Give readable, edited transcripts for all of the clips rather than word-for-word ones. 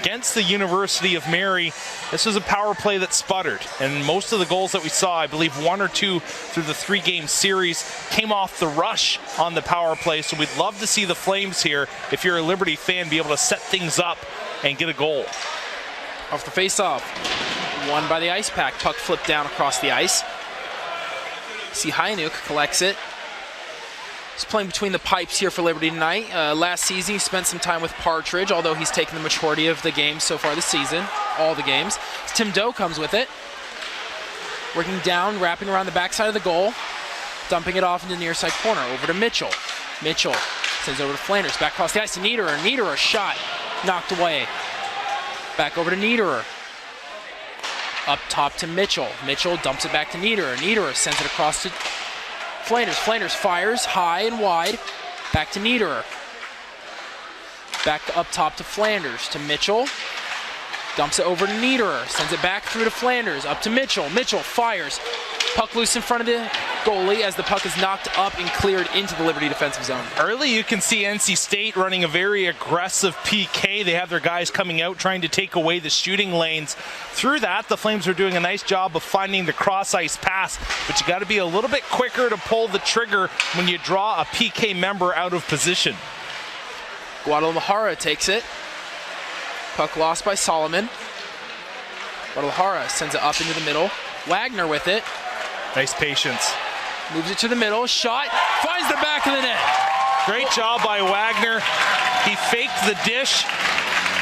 Against the University of Mary, this was a power play that sputtered, and most of the goals that we saw, I believe 1 or 2 through the 3-game series, came off the rush on the power play. So we'd love to see the Flames here, if you're a Liberty fan, be able to set things up and get a goal. Off the face-off, won by the Icepack. Puck flipped down across the ice. See Hynuk collects it. He's playing between the pipes here for Liberty tonight. Last season, he spent some time with Partridge, although he's taken the majority of the games so far this season, all the games. Tim Doe comes with it. Working down, wrapping around the backside of the goal, dumping it off into the near side corner, over to Mitchell. Mitchell sends it over to Flanders, back across the ice to Niederer. Niederer, shot, knocked away. Back over to Niederer. Up top to Mitchell. Mitchell dumps it back to Niederer. Niederer sends it across to Flanders. Flanders fires high and wide. Back to Niederer. Back up top to Flanders. To Mitchell. Dumps it over to Niederer. Sends it back through to Flanders. Up to Mitchell. Mitchell fires. Puck loose in front of the goalie as the puck is knocked up and cleared into the Liberty defensive zone. Early you can see NC State running a very aggressive PK. They have their guys coming out trying to take away the shooting lanes. Through that, the Flames are doing a nice job of finding the cross-ice pass, but you got to be a little bit quicker to pull the trigger when you draw a PK member out of position. Guadalajara takes it. Puck lost by Solomon. Guadalajara sends it up into the middle. Wagner with it. Nice patience. Moves it to the middle. Shot. Finds the back of the net. Great job by Wagner. He faked the dish.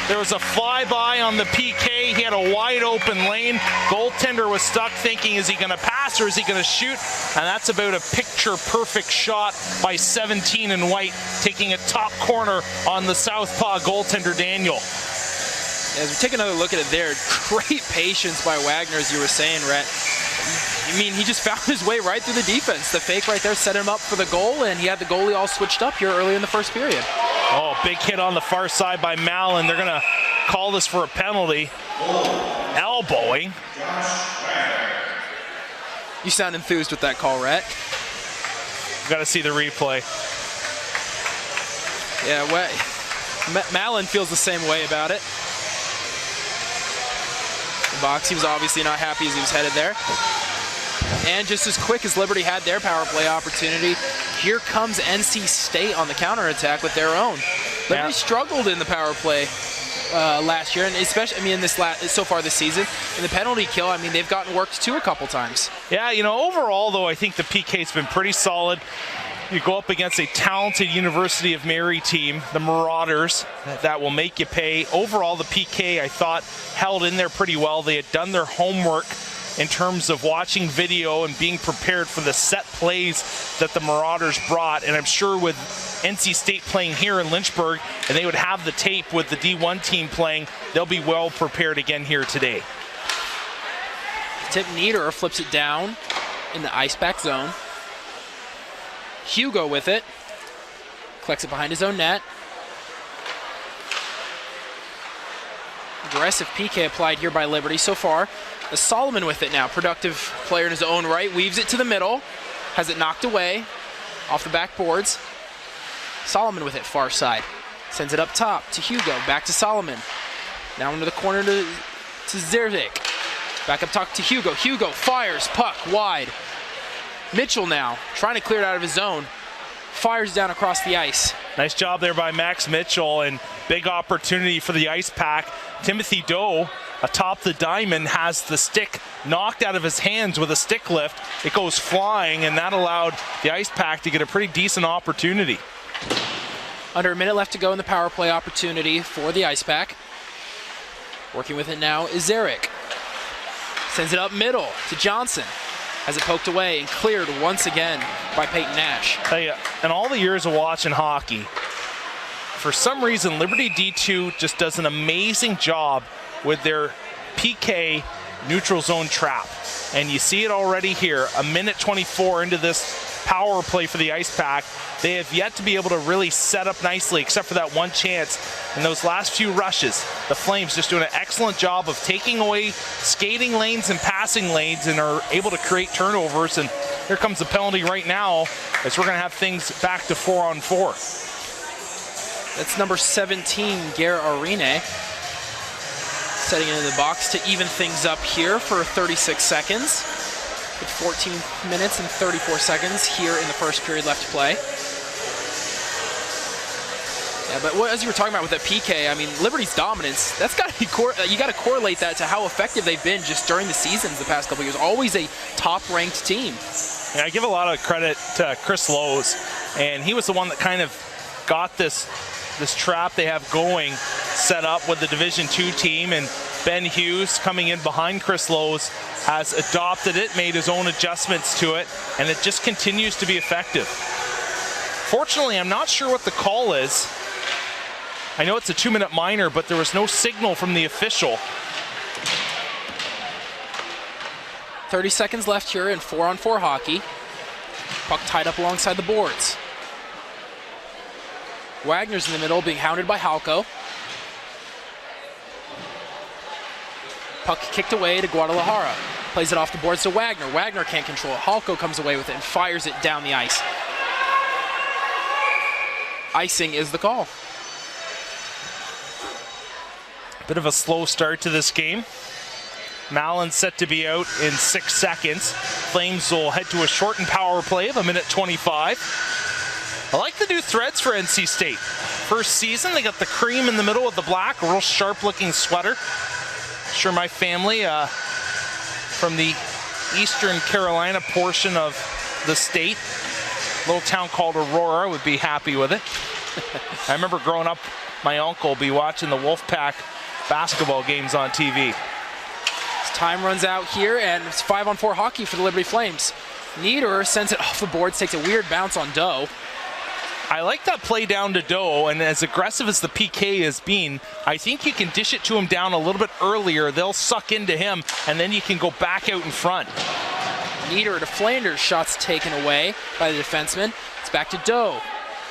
There was a flyby on the PK. He had a wide open lane. Goaltender was stuck thinking, is he going to pass or is he going to shoot? And that's about a picture-perfect shot by 17 in white, taking a top corner on the southpaw goaltender Daniel. As we take another look at it there, great patience by Wagner, as you were saying, Rhett. I mean, he just found his way right through the defense. The fake right there set him up for the goal, and he had the goalie all switched up here early in the first period. Oh, big hit on the far side by Mallon. They're going to call this for a penalty. Elbowing. You sound enthused with that call, Rhett. Got to see the replay. Yeah, Mallon feels the same way about it. The box, he was obviously not happy as he was headed there. And just as quick as Liberty had their power play opportunity, here comes NC State on the counterattack with their own. Liberty struggled in the power play last year, and especially, I mean, in this so far this season. In the penalty kill, I mean, they've gotten worked too a couple times. Yeah, you know, overall, though, I think the PK's been pretty solid. You go up against a talented University of Mary team, the Marauders, that will make you pay. Overall, the PK, I thought, held in there pretty well. They had done their homework in terms of watching video and being prepared for the set plays that the Marauders brought. And I'm sure with NC State playing here in Lynchburg, and they would have the tape with the D1 team playing, they'll be well prepared again here today. Tip Niederer flips it down in the Icepack zone. Hugo with it. Collects it behind his own net. Aggressive PK applied here by Liberty so far. Solomon with it now. Productive player in his own right. Weaves it to the middle. Has it knocked away off the backboards. Solomon with it, far side. Sends it up top to Hugo. Back to Solomon. Now into the corner to Zerzik. Back up top to Hugo. Hugo fires. Puck wide. Mitchell now trying to clear it out of his zone. Fires down across the ice. Nice job there by Max Mitchell, and big opportunity for the Icepack. Timothy Doe atop the diamond has the stick knocked out of his hands with a stick lift. It goes flying, and that allowed the Icepack to get a pretty decent opportunity. Under a minute left to go in the power play opportunity for the Icepack. Working with it now is Zarek. Sends it up middle to Johnson. Has it poked away and cleared once again by Peyton Nash. Tell you, in all the years of watching hockey, for some reason, Liberty D2 just does an amazing job with their PK neutral zone trap. And you see it already here, a minute 24 into this power play for the Icepack. They have yet to be able to really set up nicely, except for that one chance in those last few rushes. The Flames just doing an excellent job of taking away skating lanes and passing lanes and are able to create turnovers. And here comes the penalty right now, as we're going to have things back to 4-on-4. That's number 17, Garrett Arine. Setting it in the box to even things up here for 36 seconds. With 14 minutes and 34 seconds here in the first period left to play. Yeah, but as you were talking about with that PK, I mean, Liberty's dominance, that's got to be, you got to correlate that to how effective they've been just during the seasons the past couple years. Always a top-ranked team. Yeah, I give a lot of credit to Chris Lowe's, and he was the one that kind of got this trap they have going set up with the Division II team, and Ben Hughes coming in behind Chris Lowe's has adopted it, made his own adjustments to it, and it just continues to be effective. Fortunately, I'm not sure what the call is. I know it's a 2-minute minor, but there was no signal from the official. 30 seconds left here in 4-on-4 hockey. Puck tied up alongside the boards. Wagner's in the middle, being hounded by Halko. Puck kicked away to Guadalajara. Plays it off the boards to Wagner. Wagner can't control it. Halko comes away with it and fires it down the ice. Icing is the call. Bit of a slow start to this game. Mallon set to be out in 6 seconds. Flames will head to a shortened power play of 1:25. I like the new threads for NC State. First season, they got the cream in the middle with the black, a real sharp-looking sweater. Sure my family from the eastern Carolina portion of the state, a little town called Aurora, would be happy with it. I remember growing up, my uncle would be watching the Wolfpack basketball games on TV. As time runs out here, and it's 5-on-4 hockey for the Liberty Flames. Niederer sends it off the boards, takes a weird bounce on Doe. I like that play down to Doe, and as aggressive as the PK has been, I think you can dish it to him down a little bit earlier. They'll suck into him, and then you can go back out in front. Niederer to Flanders, shots taken away by the defenseman. It's back to Doe.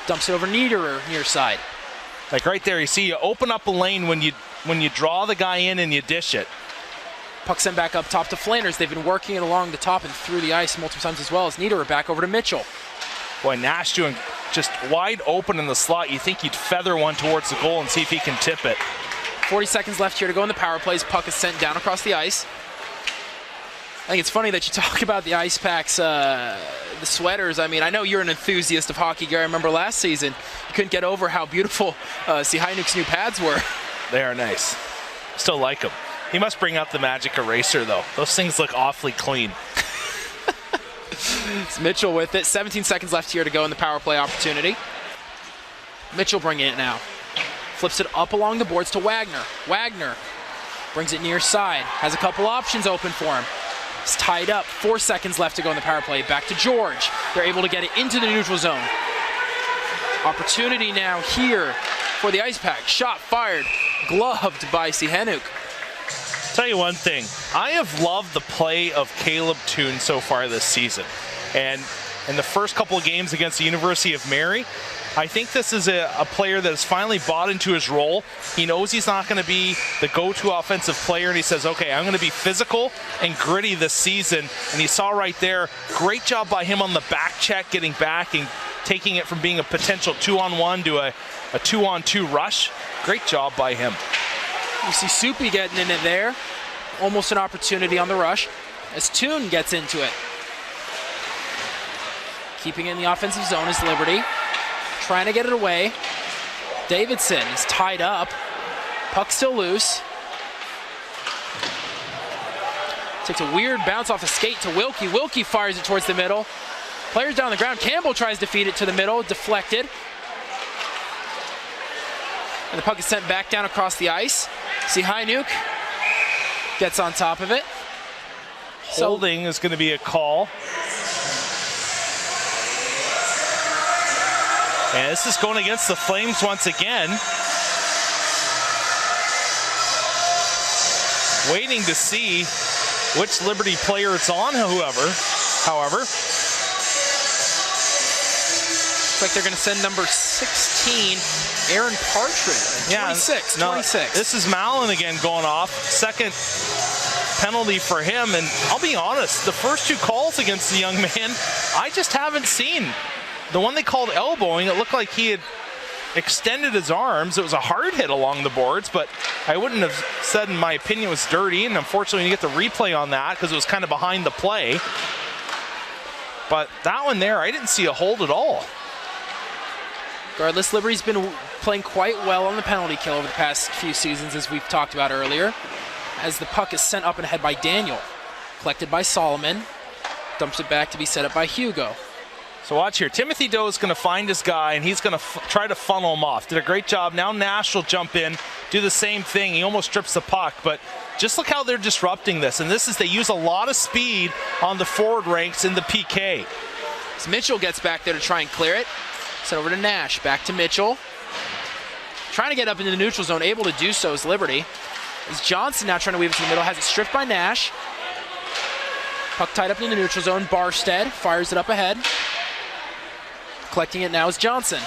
Dumps it over Niederer near side. Like right there, you see you open up a lane when you draw the guy in and you dish it. Puck sent back up top to Flanders. They've been working it along the top and through the ice multiple times as well as Niederer back over to Mitchell. Boy, Nash doing just wide open in the slot. You think he'd feather one towards the goal and see if he can tip it. 40 seconds left here to go in the power plays. Puck is sent down across the ice. I think it's funny that you talk about the Icepacks, the sweaters. I mean, I know you're an enthusiast of hockey, Gary. I remember last season you couldn't get over how beautiful Sihainuk's new pads were. They are nice. Still like them. He must bring out the magic eraser, though. Those things look awfully clean. It's Mitchell with it. 17 seconds left here to go in the power play opportunity. Mitchell bringing it now. Flips it up along the boards to Wagner. Wagner brings it near side. Has a couple options open for him. It's tied up. 4 seconds left to go in the power play. Back to George. They're able to get it into the neutral zone. Opportunity now here for the Icepack. Shot fired. Gloved by Sihanuk. Tell you one thing, I have loved the play of Caleb Toon so far this season. And in the first couple of games against the University of Mary, I think this is a player that has finally bought into his role. He knows he's not going to be the go-to offensive player, and he says, okay, I'm going to be physical and gritty this season. And you saw right there, great job by him on the back check, getting back and taking it from being a potential 2-on-1 to a 2-on-2 rush. Great job by him. You see Soupy getting in it there. Almost an opportunity on the rush as Toon gets into it. Keeping it in the offensive zone is Liberty. Trying to get it away. Davidson is tied up. Puck still loose. Takes a weird bounce off the skate to Wilkie. Wilkie fires it towards the middle. Players down the ground. Campbell tries to feed it to the middle. Deflected. And the puck is sent back down across the ice. Sihainuk gets on top of it. Holding is going to be a call. And this is going against the Flames once again. Waiting to see which Liberty player it's on, however. Looks like they're going to send number 16, Aaron Partridge. 26. This is Mallon again going off. Second penalty for him. And I'll be honest, the first two calls against the young man, I just haven't seen. The one they called elbowing, it looked like he had extended his arms. It was a hard hit along the boards, but I wouldn't have said, in my opinion, it was dirty. And unfortunately, you get the replay on that because it was kind of behind the play. But that one there, I didn't see a hold at all. Regardless, Liberty's been playing quite well on the penalty kill over the past few seasons, as we've talked about earlier, as the puck is sent up and ahead by Daniel. Collected by Solomon. Dumps it back to be set up by Hugo. So watch here. Timothy Doe is going to find his guy, and he's going to try to funnel him off. Did a great job. Now Nash will jump in, do the same thing. He almost strips the puck, but just look how they're disrupting this. And this is, they use a lot of speed on the forward ranks in the PK. So Mitchell gets back there to try and clear it. Sent over to Nash. Back to Mitchell. Trying to get up into the neutral zone. Able to do so is Liberty. As Johnson now trying to weave it to the middle. Has it stripped by Nash. Puck tied up in the neutral zone. Barstead fires it up ahead. Collecting it now is Johnson.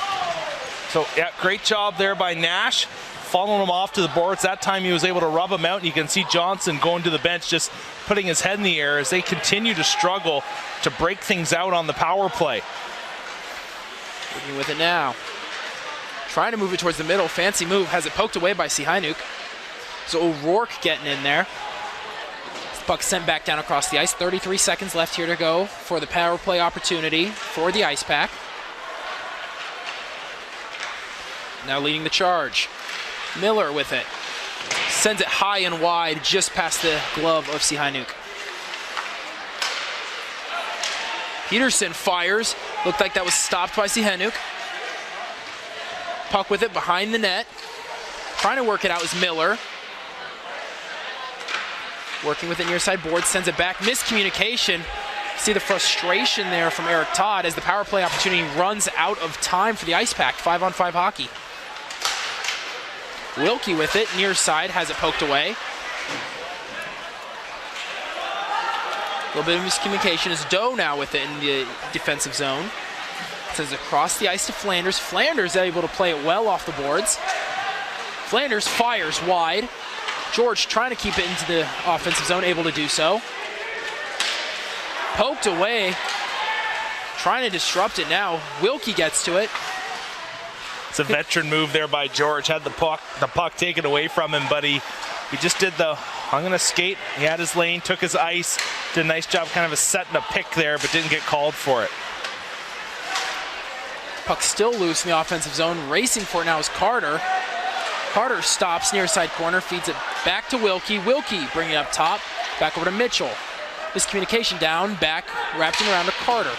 So, yeah, great job there by Nash, following him off to the boards. That time he was able to rub him out, and you can see Johnson going to the bench, just putting his head in the air as they continue to struggle to break things out on the power play. Working with it now. Trying to move it towards the middle. Fancy move. Has it poked away by Sihanouk. So O'Rourke getting in there. Puck sent back down across the ice. 33 seconds left here to go for the power play opportunity for the Icepack. Now leading the charge. Miller with it. Sends it high and wide just past the glove of Sihanouk. Peterson fires. Looked like that was stopped by Sihanouk. Puck with it behind the net. Trying to work it out is Miller. Working with the near side board, sends it back. Miscommunication. See the frustration there from Eric Todd as the power play opportunity runs out of time for the Icepack. 5-on-5 hockey. Wilkie with it, near side, has it poked away. A little bit of miscommunication is Doe now with it in the defensive zone. Sends it across the ice to Flanders. Flanders able to play it well off the boards. Flanders fires wide. George trying to keep it into the offensive zone, able to do so. Poked away. Trying to disrupt it now. Wilkie gets to it. It's a veteran move there by George. Had the puck taken away from him, but he just did the, I'm going to skate. He had his lane, took his ice, did a nice job kind of a setting a pick there, but didn't get called for it. Puck still loose in the offensive zone. Racing for it now is Carter. Carter stops near side corner, feeds it back to Wilkie. Wilkie bringing it up top, back over to Mitchell. Miscommunication down, back, wrapping around to Carter.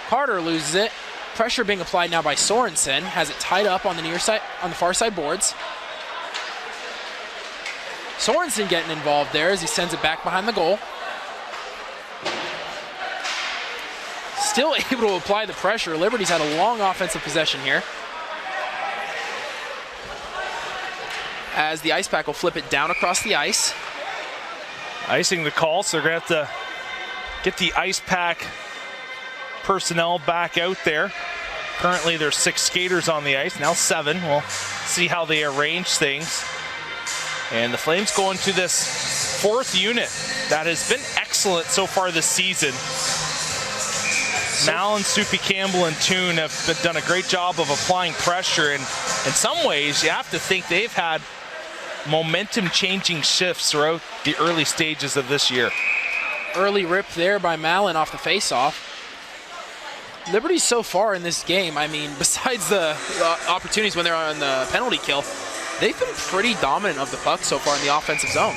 Carter loses it. Pressure being applied now by Sorensen. Has it tied up on the near side, on the far side boards. Sorensen getting involved there as he sends it back behind the goal. Still able to apply the pressure. Liberty's had a long offensive possession here. As the Icepack will flip it down across the ice. Icing the call, so they're going to have to get the Icepack personnel back out there. Currently there's 6 skaters on the ice, now 7. We'll see how they arrange things. And the Flames go into this 4th unit that has been excellent so far this season. Mallon, Soupy Campbell, and Toon have done a great job of applying pressure, and in some ways you have to think they've had momentum changing shifts throughout the early stages of this year. Early rip there by Mallon off the face-off. Liberty so far in this game, I mean, besides the opportunities when they're on the penalty kill, they've been pretty dominant of the puck so far in the offensive zone.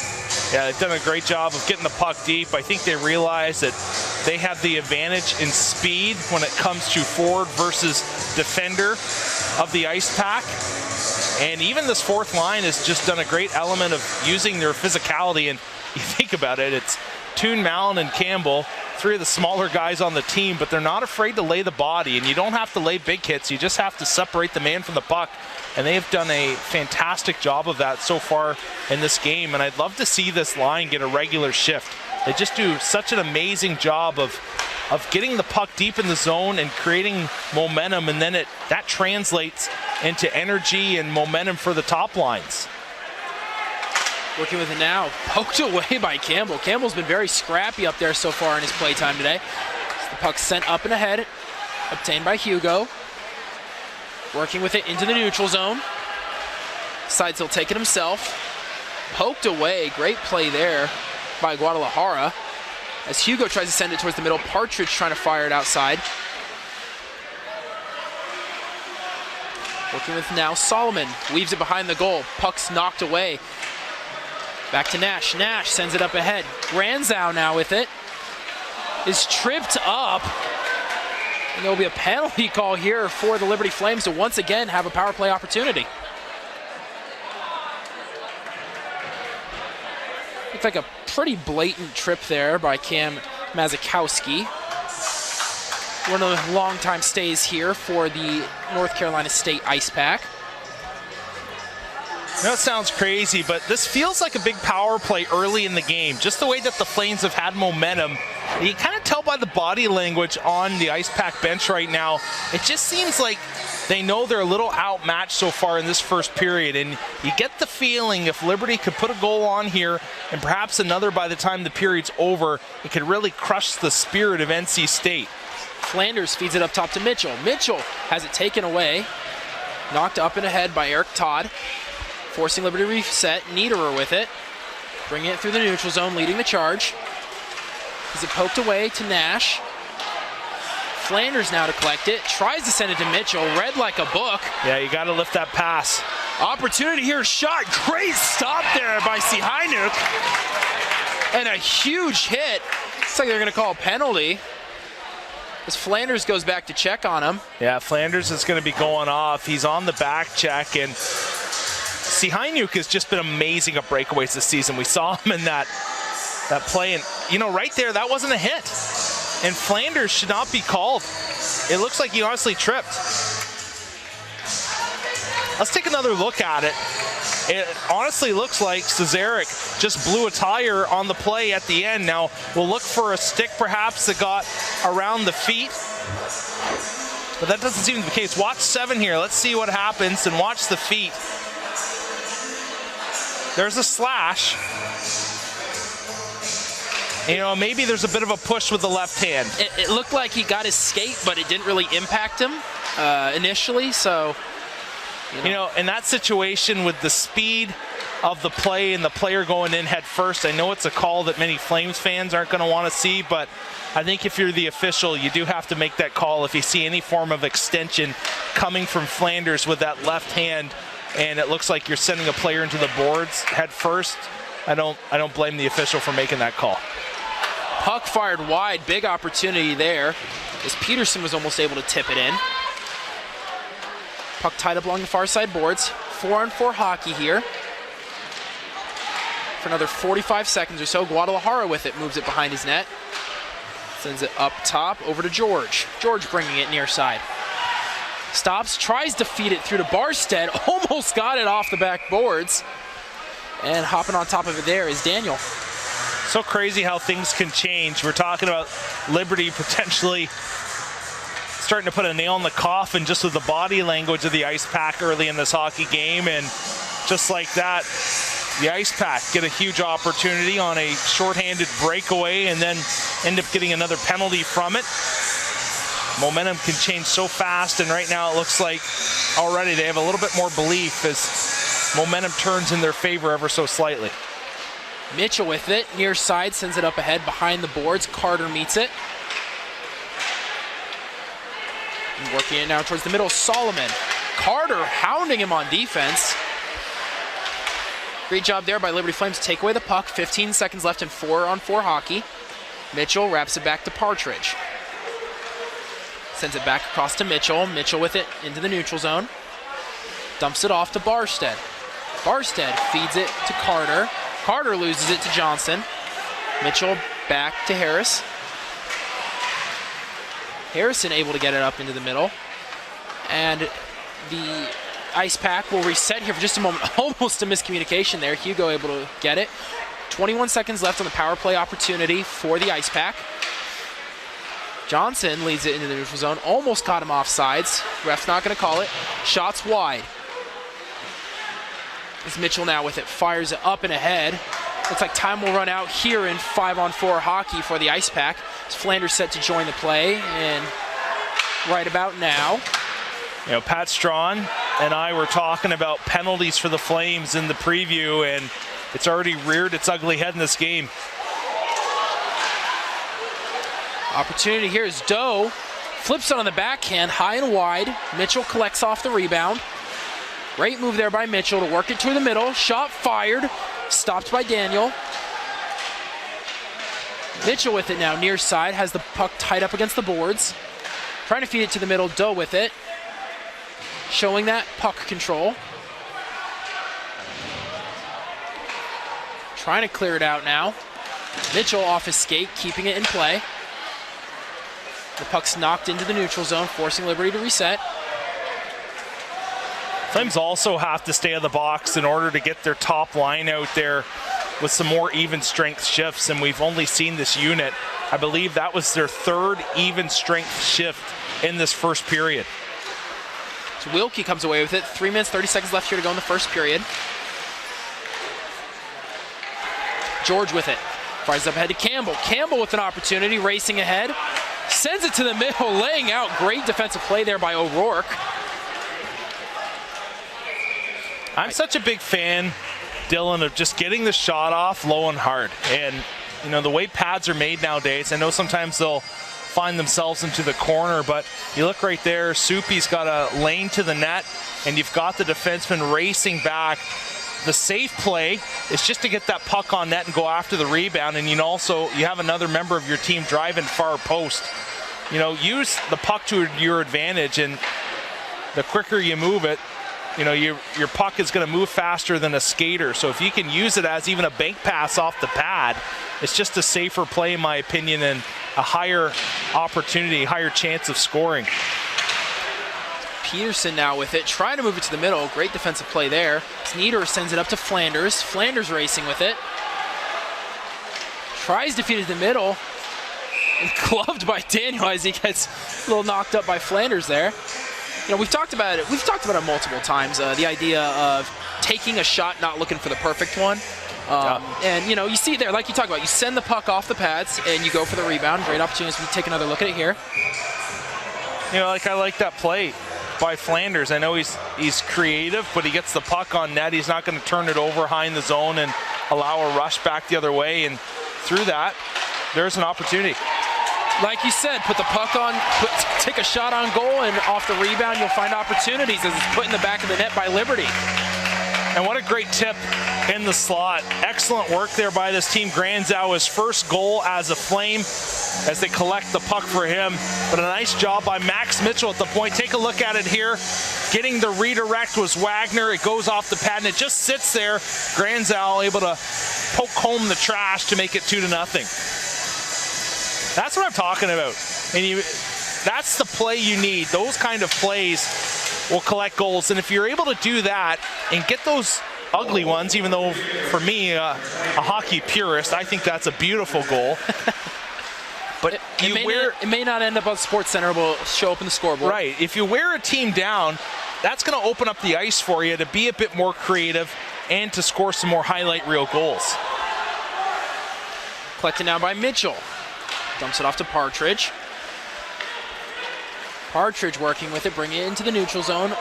Yeah, they've done a great job of getting the puck deep. I think they realize that they have the advantage in speed when it comes to forward versus defender of the Icepack. And even this 4th line has just done a great element of using their physicality. And you think about it, it's Toon, Mallon, and Campbell, 3 of the smaller guys on the team, but they're not afraid to lay the body. And you don't have to lay big hits. You just have to separate the man from the puck. And they have done a fantastic job of that so far in this game. And I'd love to see this line get a regular shift. They just do such an amazing job of getting the puck deep in the zone and creating momentum, and then that translates into energy and momentum for the top lines. Working with it now, poked away by Campbell. Campbell's been very scrappy up there so far in his play time today. The puck sent up and ahead, obtained by Hugo. Working with it into the neutral zone. Decides he'll take it himself. Poked away. Great play there by Guadalajara. As Hugo tries to send it towards the middle. Partridge trying to fire it outside. Working with now Solomon. Weaves it behind the goal. Puck's knocked away. Back to Nash. Nash sends it up ahead. Granzow now with it. Is tripped up. And there will be a penalty call here for the Liberty Flames to once again have a power play opportunity. Looks like a pretty blatant trip there by Cam Mazikowski. One of the longtime stays here for the North Carolina State Icepack. That sounds crazy, but this feels like a big power play early in the game. Just the way that the Flames have had momentum. You kind of tell by the body language on the Icepack bench right now. It just seems like they know they're a little outmatched so far in this first period. And you get the feeling if Liberty could put a goal on here and perhaps another by the time the period's over, it could really crush the spirit of NC State. Flanders feeds it up top to Mitchell. Mitchell has it taken away. Knocked up and ahead by Eric Todd. Forcing Liberty to reset. Niederer with it. Bringing it through the neutral zone, leading the charge. Is it poked away to Nash. Flanders now to collect it. Tries to send it to Mitchell. Read like a book. Yeah, you got to lift that pass. Opportunity here, shot. Great stop there by Sihainuk. And a huge hit. Looks like they're going to call a penalty. As Flanders goes back to check on him. Yeah, Flanders is going to be going off. He's on the back check, and Sihainuk has just been amazing at breakaways this season. We saw him in that play, and right there, that wasn't a hit. And Flanders should not be called. It looks like he honestly tripped. Let's take another look at it. It honestly looks like Cesaric just blew a tire on the play at the end. Now, we'll look for a stick perhaps that got around the feet. But that doesn't seem to be the case. Watch 7 here. Let's see what happens and watch the feet. There's a slash. Maybe there's a bit of a push with the left hand. It looked like he got his skate, but it didn't really impact him initially, so... in that situation with the speed of the play and the player going in head first, I know it's a call that many Flames fans aren't going to want to see, but I think if you're the official, you do have to make that call if you see any form of extension coming from Flanders with that left hand, and it looks like you're sending a player into the boards head first. I don't blame the official for making that call. Puck fired wide, big opportunity there, as Peterson was almost able to tip it in. Puck tied up along the far side boards. 4-on-4 hockey here. For another 45 seconds or so, Guadalajara with it, moves it behind his net. Sends it up top, over to George. George bringing it near side. Stops, tries to feed it through to Barstead, almost got it off the back boards. And hopping on top of it there is Daniel. So crazy how things can change. We're talking about Liberty potentially starting to put a nail in the coffin just with the body language of the Icepack early in this hockey game, and just like that, the Icepack get a huge opportunity on a shorthanded breakaway and then end up getting another penalty from it. Momentum can change so fast, and right now it looks like already they have a little bit more belief as momentum turns in their favor ever so slightly. Mitchell with it, near side, sends it up ahead behind the boards. Carter meets it. And working it now towards the middle, Solomon. Carter hounding him on defense. Great job there by Liberty Flames to take away the puck. 15 seconds left in 4-on-4 hockey. Mitchell wraps it back to Partridge. Sends it back across to Mitchell. Mitchell with it into the neutral zone. Dumps it off to Barstead. Barstead feeds it to Carter. Carter loses it to Johnson. Mitchell back to Harris. Harrison able to get it up into the middle. And the Icepack will reset here for just a moment. Almost a miscommunication there. Hugo able to get it. 21 seconds left on the power play opportunity for the Icepack. Johnson leads it into the neutral zone. Almost caught him off sides. Ref's not going to call it. Shots wide. As Mitchell now with it, fires it up and ahead. Looks like time will run out here in 5-on-4 hockey for the Icepack. As Flanders set to join the play, and right about now, You know, Pat Strawn and I were talking about penalties for the Flames in the preview, and it's already reared its ugly head in this game. Opportunity here is Doe. Flips it on the backhand, high and wide. Mitchell collects off the rebound. Great move there by Mitchell to work it to the middle. Shot fired. Stopped by Daniel. Mitchell with it now, near side. Has the puck tied up against the boards. Trying to feed it to the middle. Doe with it. Showing that puck control. Trying to clear it out now. Mitchell off his skate, keeping it in play. The puck's knocked into the neutral zone, forcing Liberty to reset. Flames also have to stay in the box in order to get their top line out there with some more even strength shifts, and we've only seen this unit. I believe that was their third even strength shift in this first period. So Wilkie comes away with it. 3 minutes, 30 seconds left here to go in the first period. George with it. Fires up ahead to Campbell. Campbell with an opportunity, racing ahead. Sends it to the middle, laying out. Great defensive play there by O'Rourke. I'm such a big fan, Dylan, of just getting the shot off low and hard. And, you know, the way pads are made nowadays, I know sometimes they'll find themselves into the corner, but you look right there, Soupy's got a lane to the net, and you've got the defenseman racing back. The safe play is just to get that puck on net and go after the rebound, and you have another member of your team driving far post. You know, use the puck to your advantage, and the quicker you move it, you know, your puck is going to move faster than a skater. So if you can use it as even a bank pass off the pad, it's just a safer play, in my opinion, and a higher opportunity, higher chance of scoring. Peterson now with it, trying to move it to the middle. Great defensive play there. Sneeder sends it up to Flanders. Flanders racing with it. Tries to feed it to the middle. And gloved by Daniel as he gets a little knocked up by Flanders there. You know, we've talked about it multiple times, the idea of taking a shot, not looking for the perfect one. And, you know, you see there, like you talk about, you send the puck off the pads and you go for the rebound. Great opportunity as we take another look at it here. You know, I like that play by Flanders. I know he's creative, but he gets the puck on net. He's not going to turn it over high in the zone and allow a rush back the other way. And through that, there's an opportunity. Like you said, put the puck on, take a shot on goal, and off the rebound, you'll find opportunities as it's put in the back of the net by Liberty. And what a great tip in the slot. Excellent work there by this team. Granzow, his first goal as a Flame as they collect the puck for him. But a nice job by Max Mitchell at the point. Take a look at it here. Getting the redirect was Wagner. It goes off the pad and it just sits there. Granzow able to poke home the trash to make it 2-0. That's what I'm talking about. And that's the play you need. Those kind of plays will collect goals. And if you're able to do that and get those ugly ones, even though for me, a hockey purist, I think that's a beautiful goal. But it may not end up on SportsCenter, will show up in the scoreboard. Right. If you wear a team down, that's going to open up the ice for you to be a bit more creative and to score some more highlight reel goals. Collected now by Mitchell. Dumps it off to Partridge. Partridge working with it, bringing it into the neutral zone.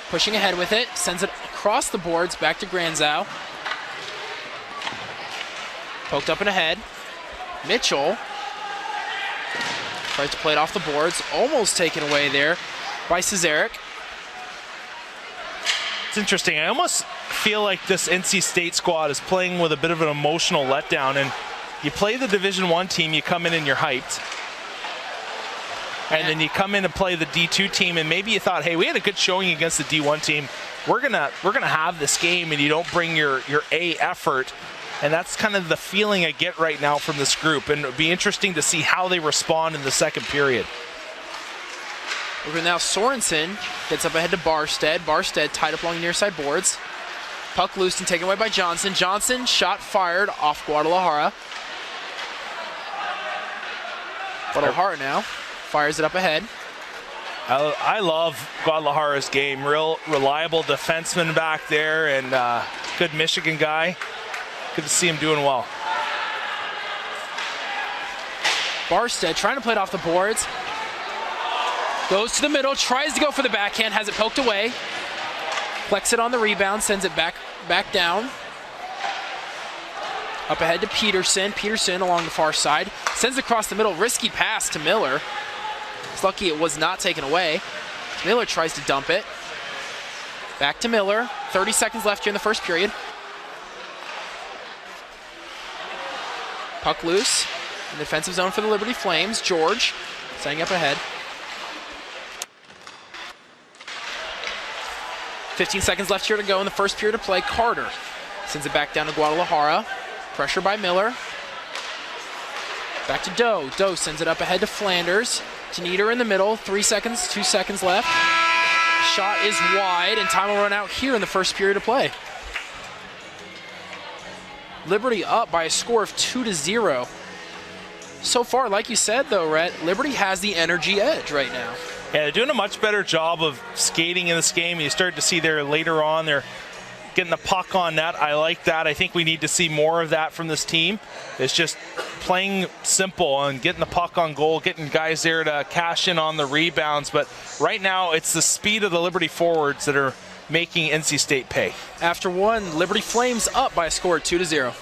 Pushing ahead with it, sends it across the boards back to Granzow. Poked up and ahead. Mitchell tries to play it off the boards, almost taken away there by Cesarek. It's interesting. I almost feel like this NC State squad is playing with a bit of an emotional letdown. And you play the Division I team, you come in and you're hyped. And then you come in and play the D2 team, and maybe you thought, hey, we had a good showing against the D1 team. We're gonna have this game, and you don't bring your A effort. And that's kind of the feeling I get right now from this group. And it'll be interesting to see how they respond in the second period. Over now, Sorensen gets up ahead to Barstead. Barstead tied up along the near side boards. Puck loose and taken away by Johnson. Johnson, shot fired off Guadalajara. Guadalajara now fires it up ahead. I love Guadalajara's game. Real reliable defenseman back there, and good Michigan guy. Good to see him doing well. Barstead trying to play it off the boards. Goes to the middle, tries to go for the backhand, has it poked away. Flex it on the rebound, sends it back down. Up ahead to Peterson. Peterson along the far side. Sends it across the middle. Risky pass to Miller. It's lucky it was not taken away. Miller tries to dump it. Back to Miller. 30 seconds left here in the first period. Puck loose. In the defensive zone for the Liberty Flames. George setting up ahead. 15 seconds left here to go in the first period of play. Carter sends it back down to Guadalajara. Pressure by Miller. Back to Doe. Doe sends it up ahead to Flanders. To Nieder in the middle. 2 seconds left. Shot is wide, and time will run out here in the first period of play. Liberty up by a score of 2-0. So far, like you said, though, Rhett, Liberty has the energy edge right now. Yeah, they're doing a much better job of skating in this game. You start to see there later on, they're getting the puck on net. I like that. I think we need to see more of that from this team. It's just playing simple and getting the puck on goal, getting guys there to cash in on the rebounds. But right now, it's the speed of the Liberty forwards that are making NC State pay. After one, Liberty Flames up by a score of 2-0.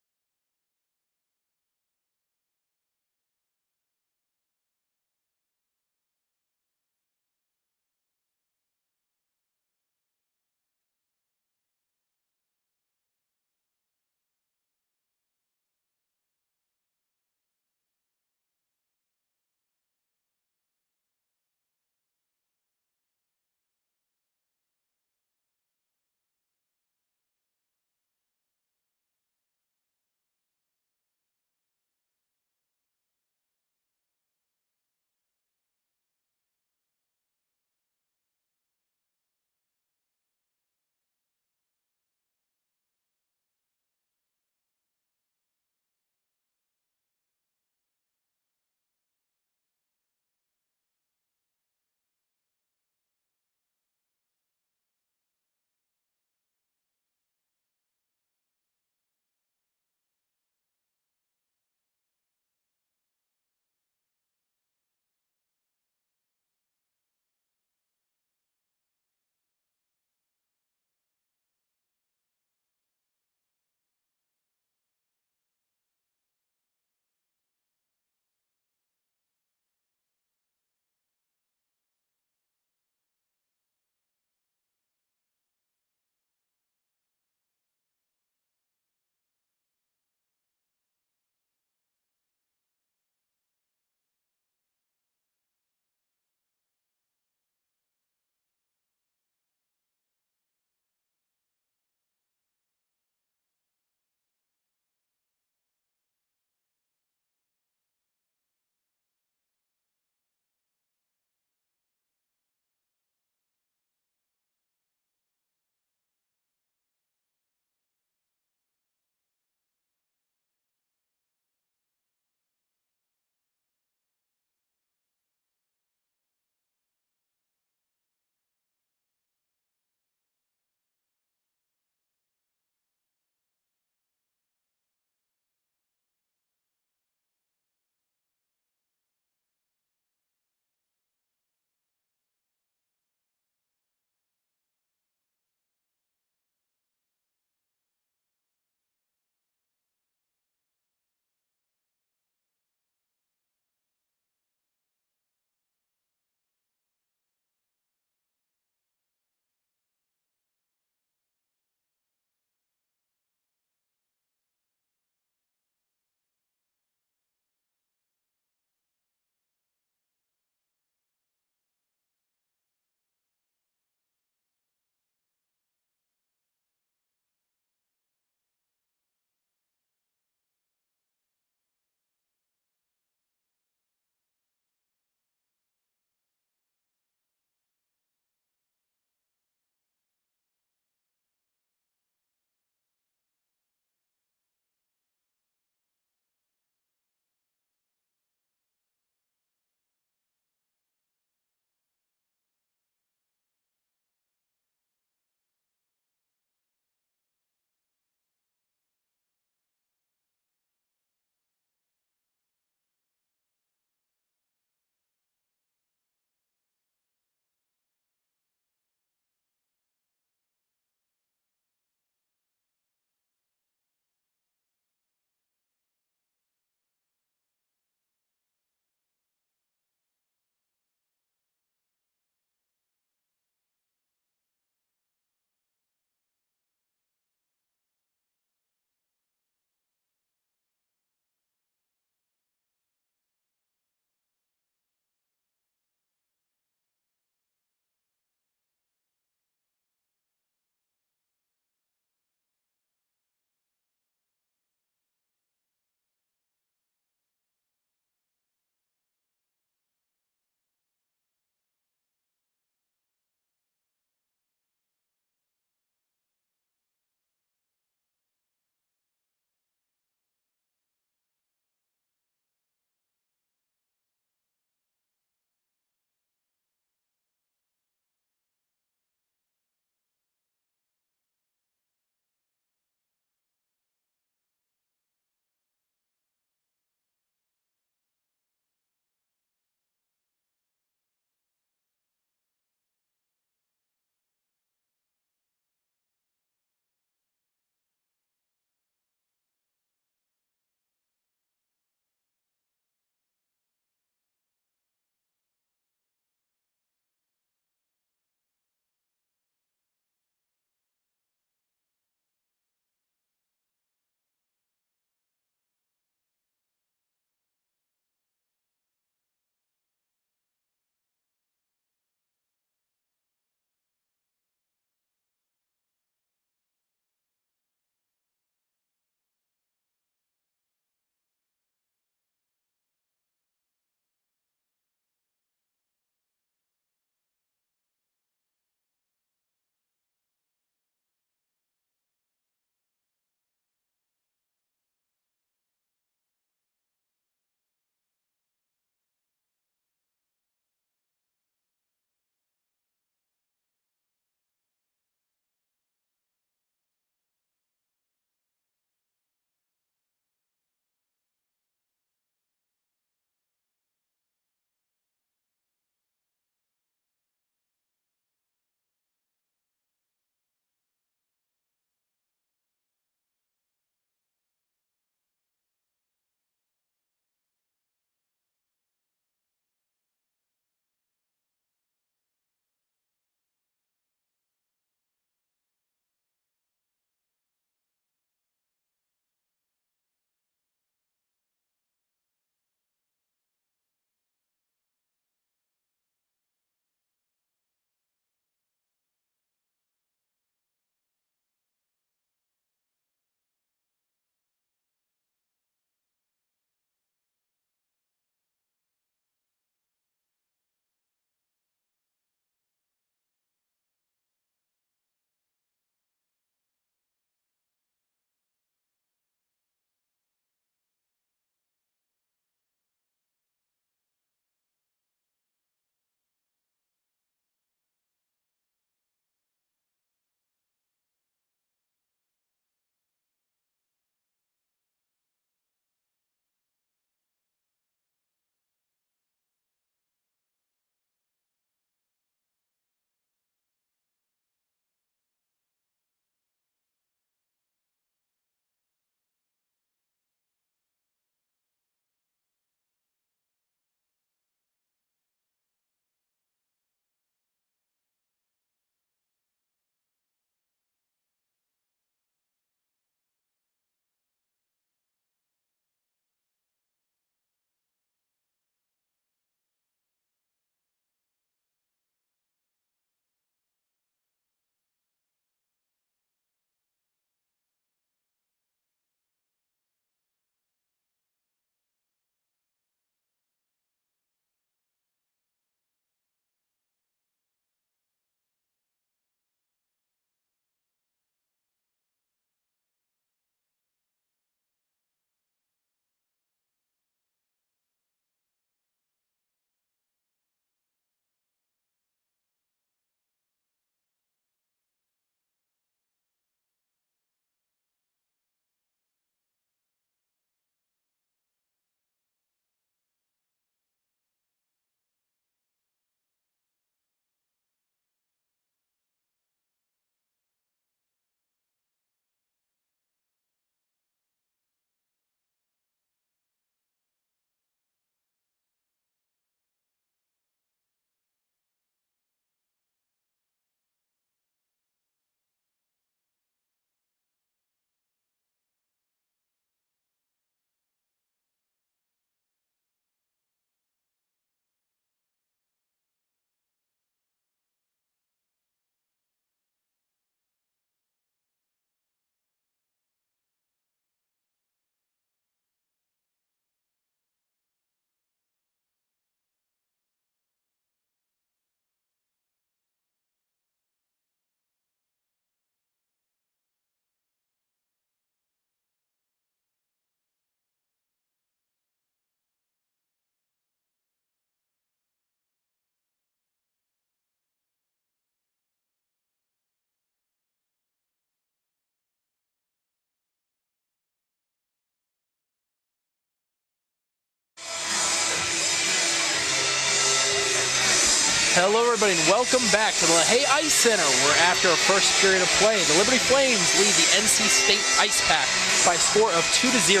Hello everybody and welcome back to the LaHaye Ice Center, where after a first period of play, the Liberty Flames lead the NC State Icepack by a score of 2-0.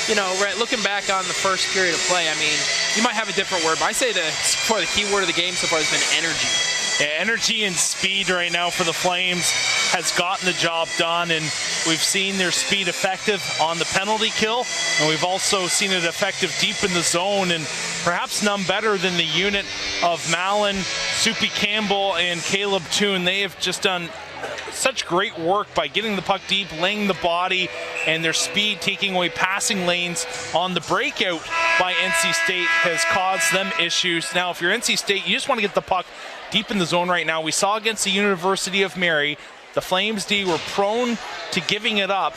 You know, Rhett, looking back on the first period of play, I mean, you might have a different word, but I say the key word of the game so far has been energy. Yeah, energy and speed right now for the Flames has gotten the job done, and we've seen their speed effective on the penalty kill, and we've also seen it effective deep in the zone, and perhaps none better than the unit of Mallon, Soupy Campbell, and Caleb Toon. They have just done such great work by getting the puck deep, laying the body, and their speed taking away passing lanes on the breakout by NC State has caused them issues. Now, if you're NC State, you just want to get the puck deep in the zone right now. We saw against the University of Mary, the Flames D were prone to giving it up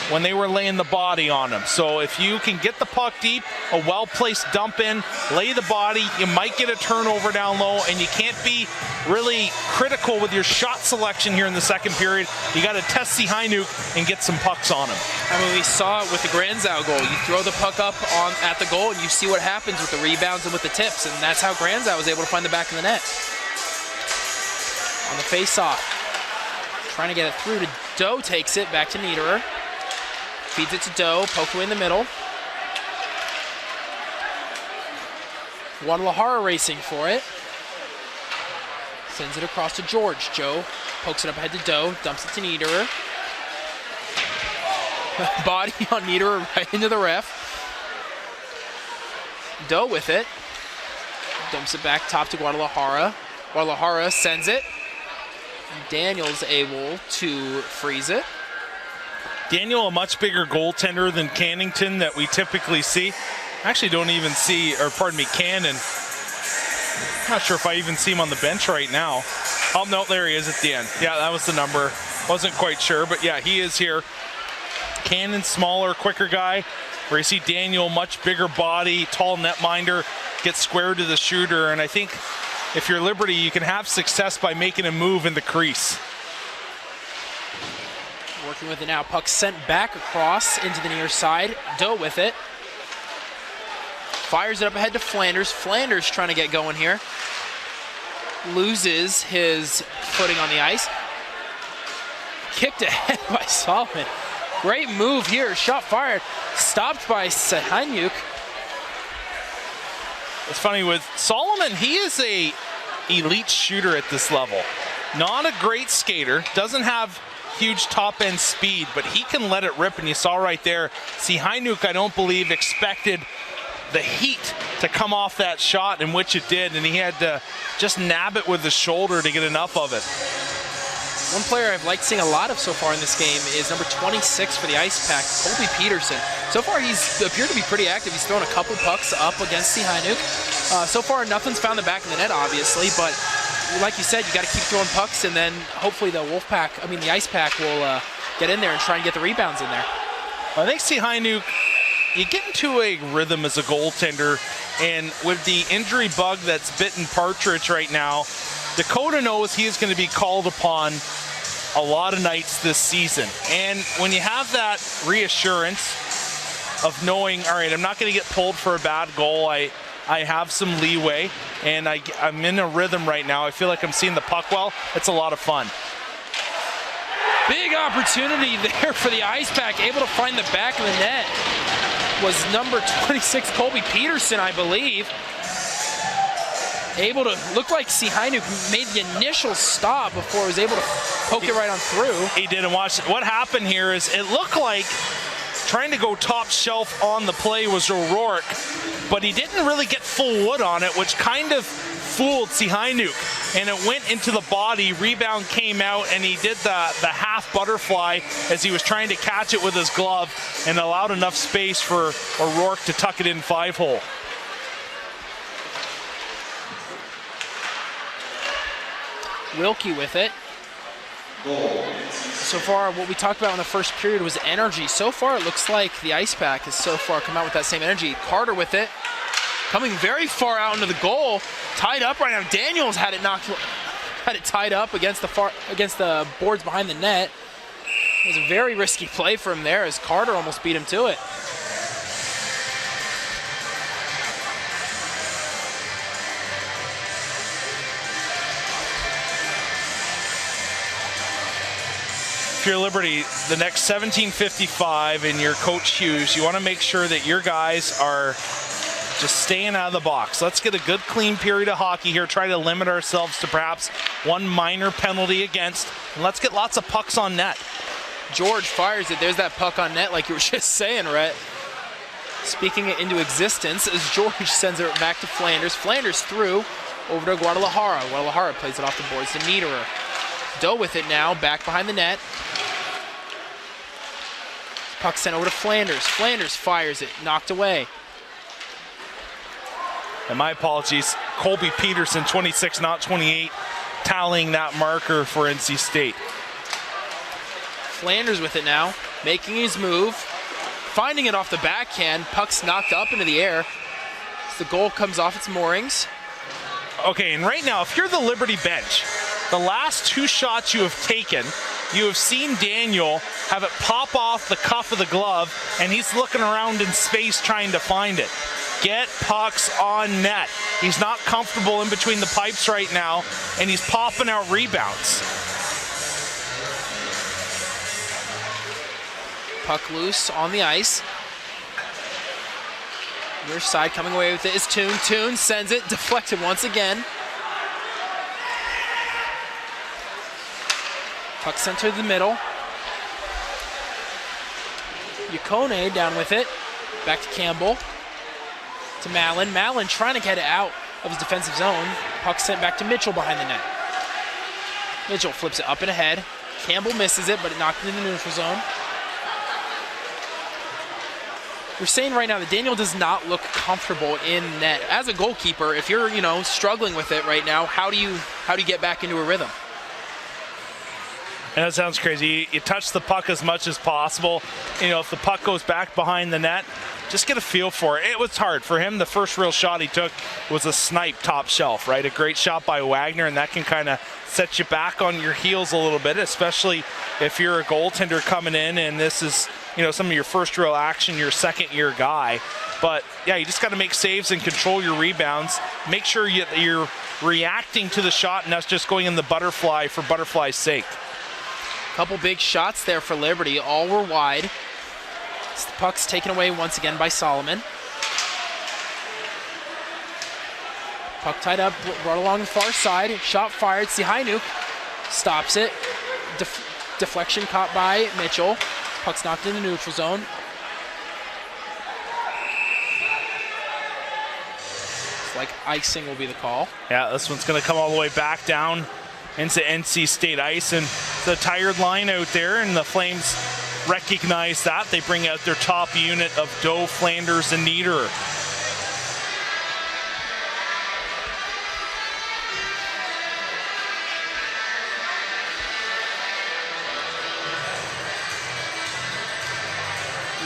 when they were laying the body on them. So if you can get the puck deep, a well-placed dump in, lay the body, you might get a turnover down low, and you can't be really critical with your shot selection here in the second period. You got to test Hainuk and get some pucks on him. I mean, we saw it with the Granzow goal. You throw the puck up at the goal, and you see what happens with the rebounds and with the tips, and that's how Granzow was able to find the back of the net. On the face-off, trying to get it through to Doe, takes it back to Niederer. Feeds it to Doe, poked away in the middle. Guadalajara racing for it. Sends it across to George. Joe pokes it up ahead to Doe, dumps it to Niederer. Body on Niederer right into the ref. Doe with it. Dumps it back top to Guadalajara. Guadalajara sends it. Daniel's able to freeze it. Daniel, a much bigger goaltender than Cannington that we typically see. I actually don't even see, or pardon me, Cannon. I'm not sure if I even see him on the bench right now. Oh, no, there he is at the end. Yeah, that was the number. Wasn't quite sure, but yeah, he is here. Cannon, smaller, quicker guy. Where you see Daniel, much bigger body, tall netminder, gets square to the shooter, and I think if you're Liberty, you can have success by making a move in the crease. Working with it now. Puck sent back across into the near side. Doe with it. Fires it up ahead to Flanders. Flanders trying to get going here. Loses his footing on the ice. Kicked ahead by Solomon. Great move here. Shot fired. Stopped by Hainuk. It's funny with Solomon, he is a elite shooter at this level. Not a great skater. Doesn't have huge top-end speed, but he can let it rip, and you saw right there. See, Hainuk, I don't believe, expected the heat to come off that shot, in which it did, and he had to just nab it with his shoulder to get enough of it. One player I've liked seeing a lot of so far in this game is number 26 for the Icepack, Colby Peterson. So far, he's appeared to be pretty active. He's thrown a couple pucks up against Hainuk. So far, nothing's found the back of the net, obviously, but like you said, you got to keep throwing pucks, and then hopefully the the Icepack will get in there and try and get the rebounds in there. I think Hainuk, you get into a rhythm as a goaltender, and with the injury bug that's bitten Partridge right now, Dakota knows he is going to be called upon a lot of nights this season. And when you have that reassurance of knowing, all right, I'm not going to get pulled for a bad goal, I have some leeway, and I'm in a rhythm right now. I feel like I'm seeing the puck well. It's a lot of fun. Big opportunity there for the Icepack, able to find the back of the net. Was number 26, Colby Peterson, I believe. Able to, look like Hainuk made the initial stop before he was able to poke it right on through. He did, and watch, what happened here is it looked like trying to go top shelf on the play was O'Rourke, but he didn't really get full wood on it, which kind of fooled Hainuk, and it went into the body. Rebound came out, and he did the half butterfly as he was trying to catch it with his glove, and allowed enough space for O'Rourke to tuck it in 5-hole. Wilkie with it. So far, what we talked about in the first period was energy. So far, it looks like the Icepack has so far come out with that same energy. Carter with it. Coming very far out into the goal. Tied up right now. Daniels had it tied up against the boards behind the net. It was a very risky play for him there as Carter almost beat him to it. if you're Liberty, the next 17:55 in your Coach Hughes, you want to make sure that your guys are just staying out of the box. Let's get a good, clean period of hockey here. Try to limit ourselves to perhaps one minor penalty against, and let's get lots of pucks on net. George fires it. There's that puck on net like you were just saying, Rhett. Speaking it into existence as George sends it back to Flanders. Flanders through over to Guadalajara. Guadalajara plays it off the boards to Niederer. Doe with it now, back behind the net. Puck sent over to Flanders. Flanders fires it, knocked away. And my apologies, Colby Peterson, 26, not 28, tallying that marker for NC State. Flanders with it now, making his move, finding it off the backhand. Puck's knocked up into the air as the goal comes off its moorings. Okay, and right now, if you're the Liberty bench, the last two shots you have taken, you have seen Daniel have it pop off the cuff of the glove, and he's looking around in space trying to find it. Get pucks on net. He's not comfortable in between the pipes right now, and he's popping out rebounds. Puck loose on the ice. Your side coming away with it is Toon. Toon sends it, deflected once again. Puck sent to the middle. Yukone down with it. Back to Campbell. To Mallon. Mallon trying to get it out of his defensive zone. Puck sent back to Mitchell behind the net. Mitchell flips it up and ahead. Campbell misses it, but it knocked into the neutral zone. We're saying right now that Daniel does not look comfortable in net. As a goalkeeper, if you're, struggling with it right now, how do you get back into a rhythm? And that sounds crazy. You touch the puck as much as possible. If the puck goes back behind the net, just get a feel for it. It was hard for him. The first real shot he took was a snipe top shelf, right? A great shot by Wagner, and that can kind of set you back on your heels a little bit, especially if you're a goaltender coming in and this is, some of your first real action, your second-year guy. But, yeah, you just got to make saves and control your rebounds. Make sure you're reacting to the shot and that's just going in the butterfly for butterfly's sake. Couple big shots there for Liberty. All were wide. The puck's taken away once again by Solomon. Puck tied up, brought along the far side. Shot fired. Sihainuk stops it. Deflection caught by Mitchell. Puck's knocked in the neutral zone. It's like icing will be the call. Yeah, this one's going to come all the way back down into NC State ice, and the tired line out there, and the Flames recognize that. They bring out their top unit of Doe, Flanders, and Niederer.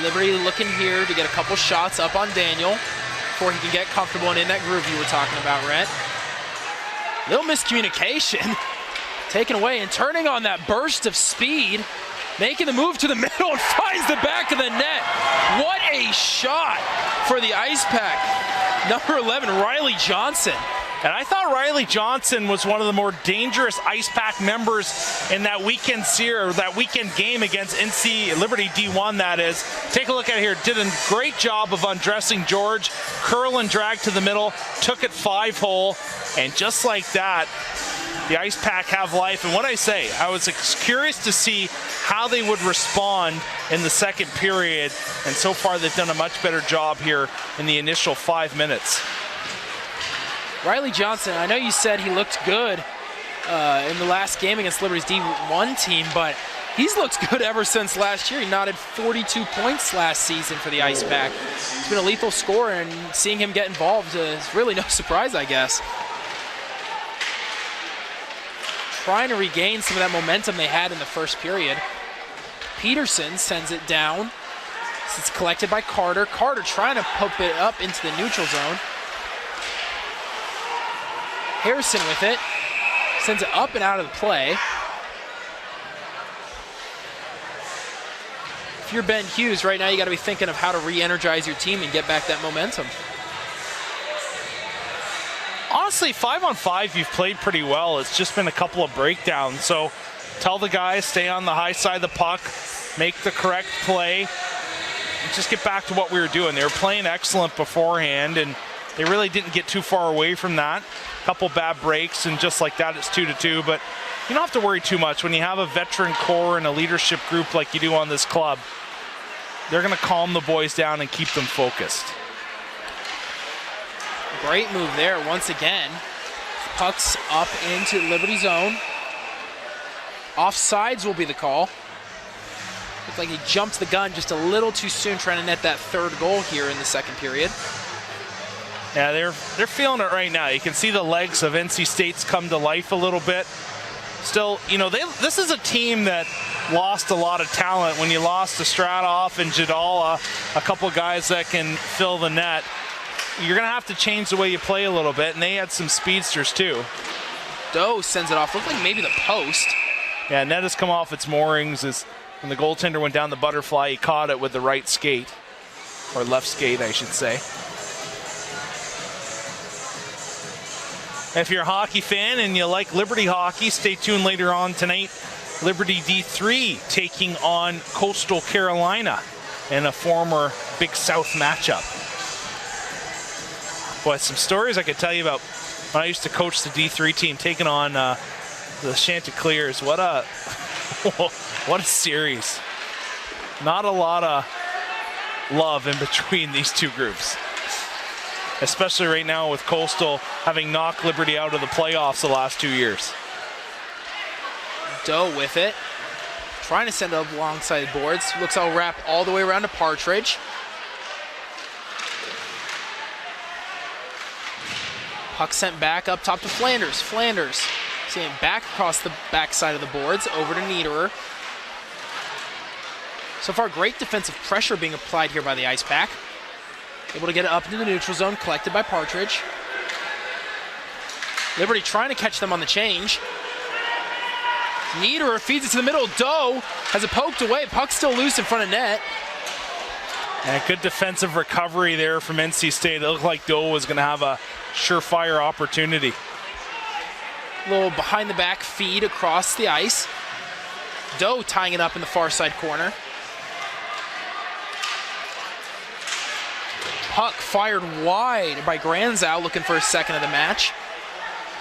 Liberty looking here to get a couple shots up on Daniel before he can get comfortable and in that groove you were talking about, Rhett. Little miscommunication taken away and turning on that burst of speed, making the move to the middle and finds the back of the net. What a shot for the Icepack. Number 11, Riley Johnson. And I thought Riley Johnson was one of the more dangerous Icepack members in that weekend game against NC Liberty D1, that is. Take a look at it here. Did a great job of undressing George, curl and drag to the middle, took it 5-hole, and just like that, the Icepack have life. And what I say, I was curious to see how they would respond in the second period, and so far they've done a much better job here in the initial 5 minutes. Riley Johnson, I know you said he looked good in the last game against Liberty's D1 team, but he's looked good ever since last year. He knotted 42 points last season for the Icepack. He's been a lethal scorer, and seeing him get involved is really no surprise, I guess. Trying to regain some of that momentum they had in the first period. Peterson sends it down. It's collected by Carter. Carter trying to pump it up into the neutral zone. Harrison with it. Sends it up and out of the play. If you're Ben Hughes right now, you got to be thinking of how to re-energize your team and get back that momentum. Honestly, 5-on-5, you've played pretty well. It's just been a couple of breakdowns. So tell the guys, stay on the high side of the puck, make the correct play, and just get back to what we were doing. They were playing excellent beforehand, and they really didn't get too far away from that. A couple bad breaks, and just like that, it's 2-2. But you don't have to worry too much when you have a veteran core and a leadership group like you do on this club. They're going to calm the boys down and keep them focused. Great move there once again. Puck's up into Liberty zone. Offsides will be the call. Looks like he jumped the gun just a little too soon, trying to net that third goal here in the second period. Yeah, they're feeling it right now. You can see the legs of NC State's come to life a little bit. Still, you know, this is a team that lost a lot of talent. When you lost to Stratov and Jadala, a couple guys that can fill the net, you're going to have to change the way you play a little bit, and they had some speedsters too. Doe sends it off. Looked like maybe the post. Yeah, net has come off its moorings. When the goaltender went down the butterfly, he caught it with the right skate, or left skate, I should say. If you're a hockey fan and you like Liberty hockey, stay tuned later on tonight. Liberty D3 taking on Coastal Carolina in a former Big South matchup. Boy, some stories I could tell you about when I used to coach the D3 team taking on the Chanticleers. What a series. Not a lot of love in between these two groups. Especially right now with Coastal having knocked Liberty out of the playoffs the last 2 years. Doe with it. Trying to send it up alongside the boards. Looks like I'll wrap all the way around to Partridge. Puck sent back up top to Flanders. Flanders seeing it back across the backside of the boards over to Niederer. So far, great defensive pressure being applied here by the Icepack. Able to get it up into the neutral zone, collected by Partridge. Liberty trying to catch them on the change. Niederer feeds it to the middle. Doe has it poked away. Puck still loose in front of net. And good defensive recovery there from NC State. It looked like Doe was going to have a surefire opportunity. Little behind the back feed across the ice. Doe tying it up in the far side corner. Puck fired wide by Granzow, looking for a second of the match.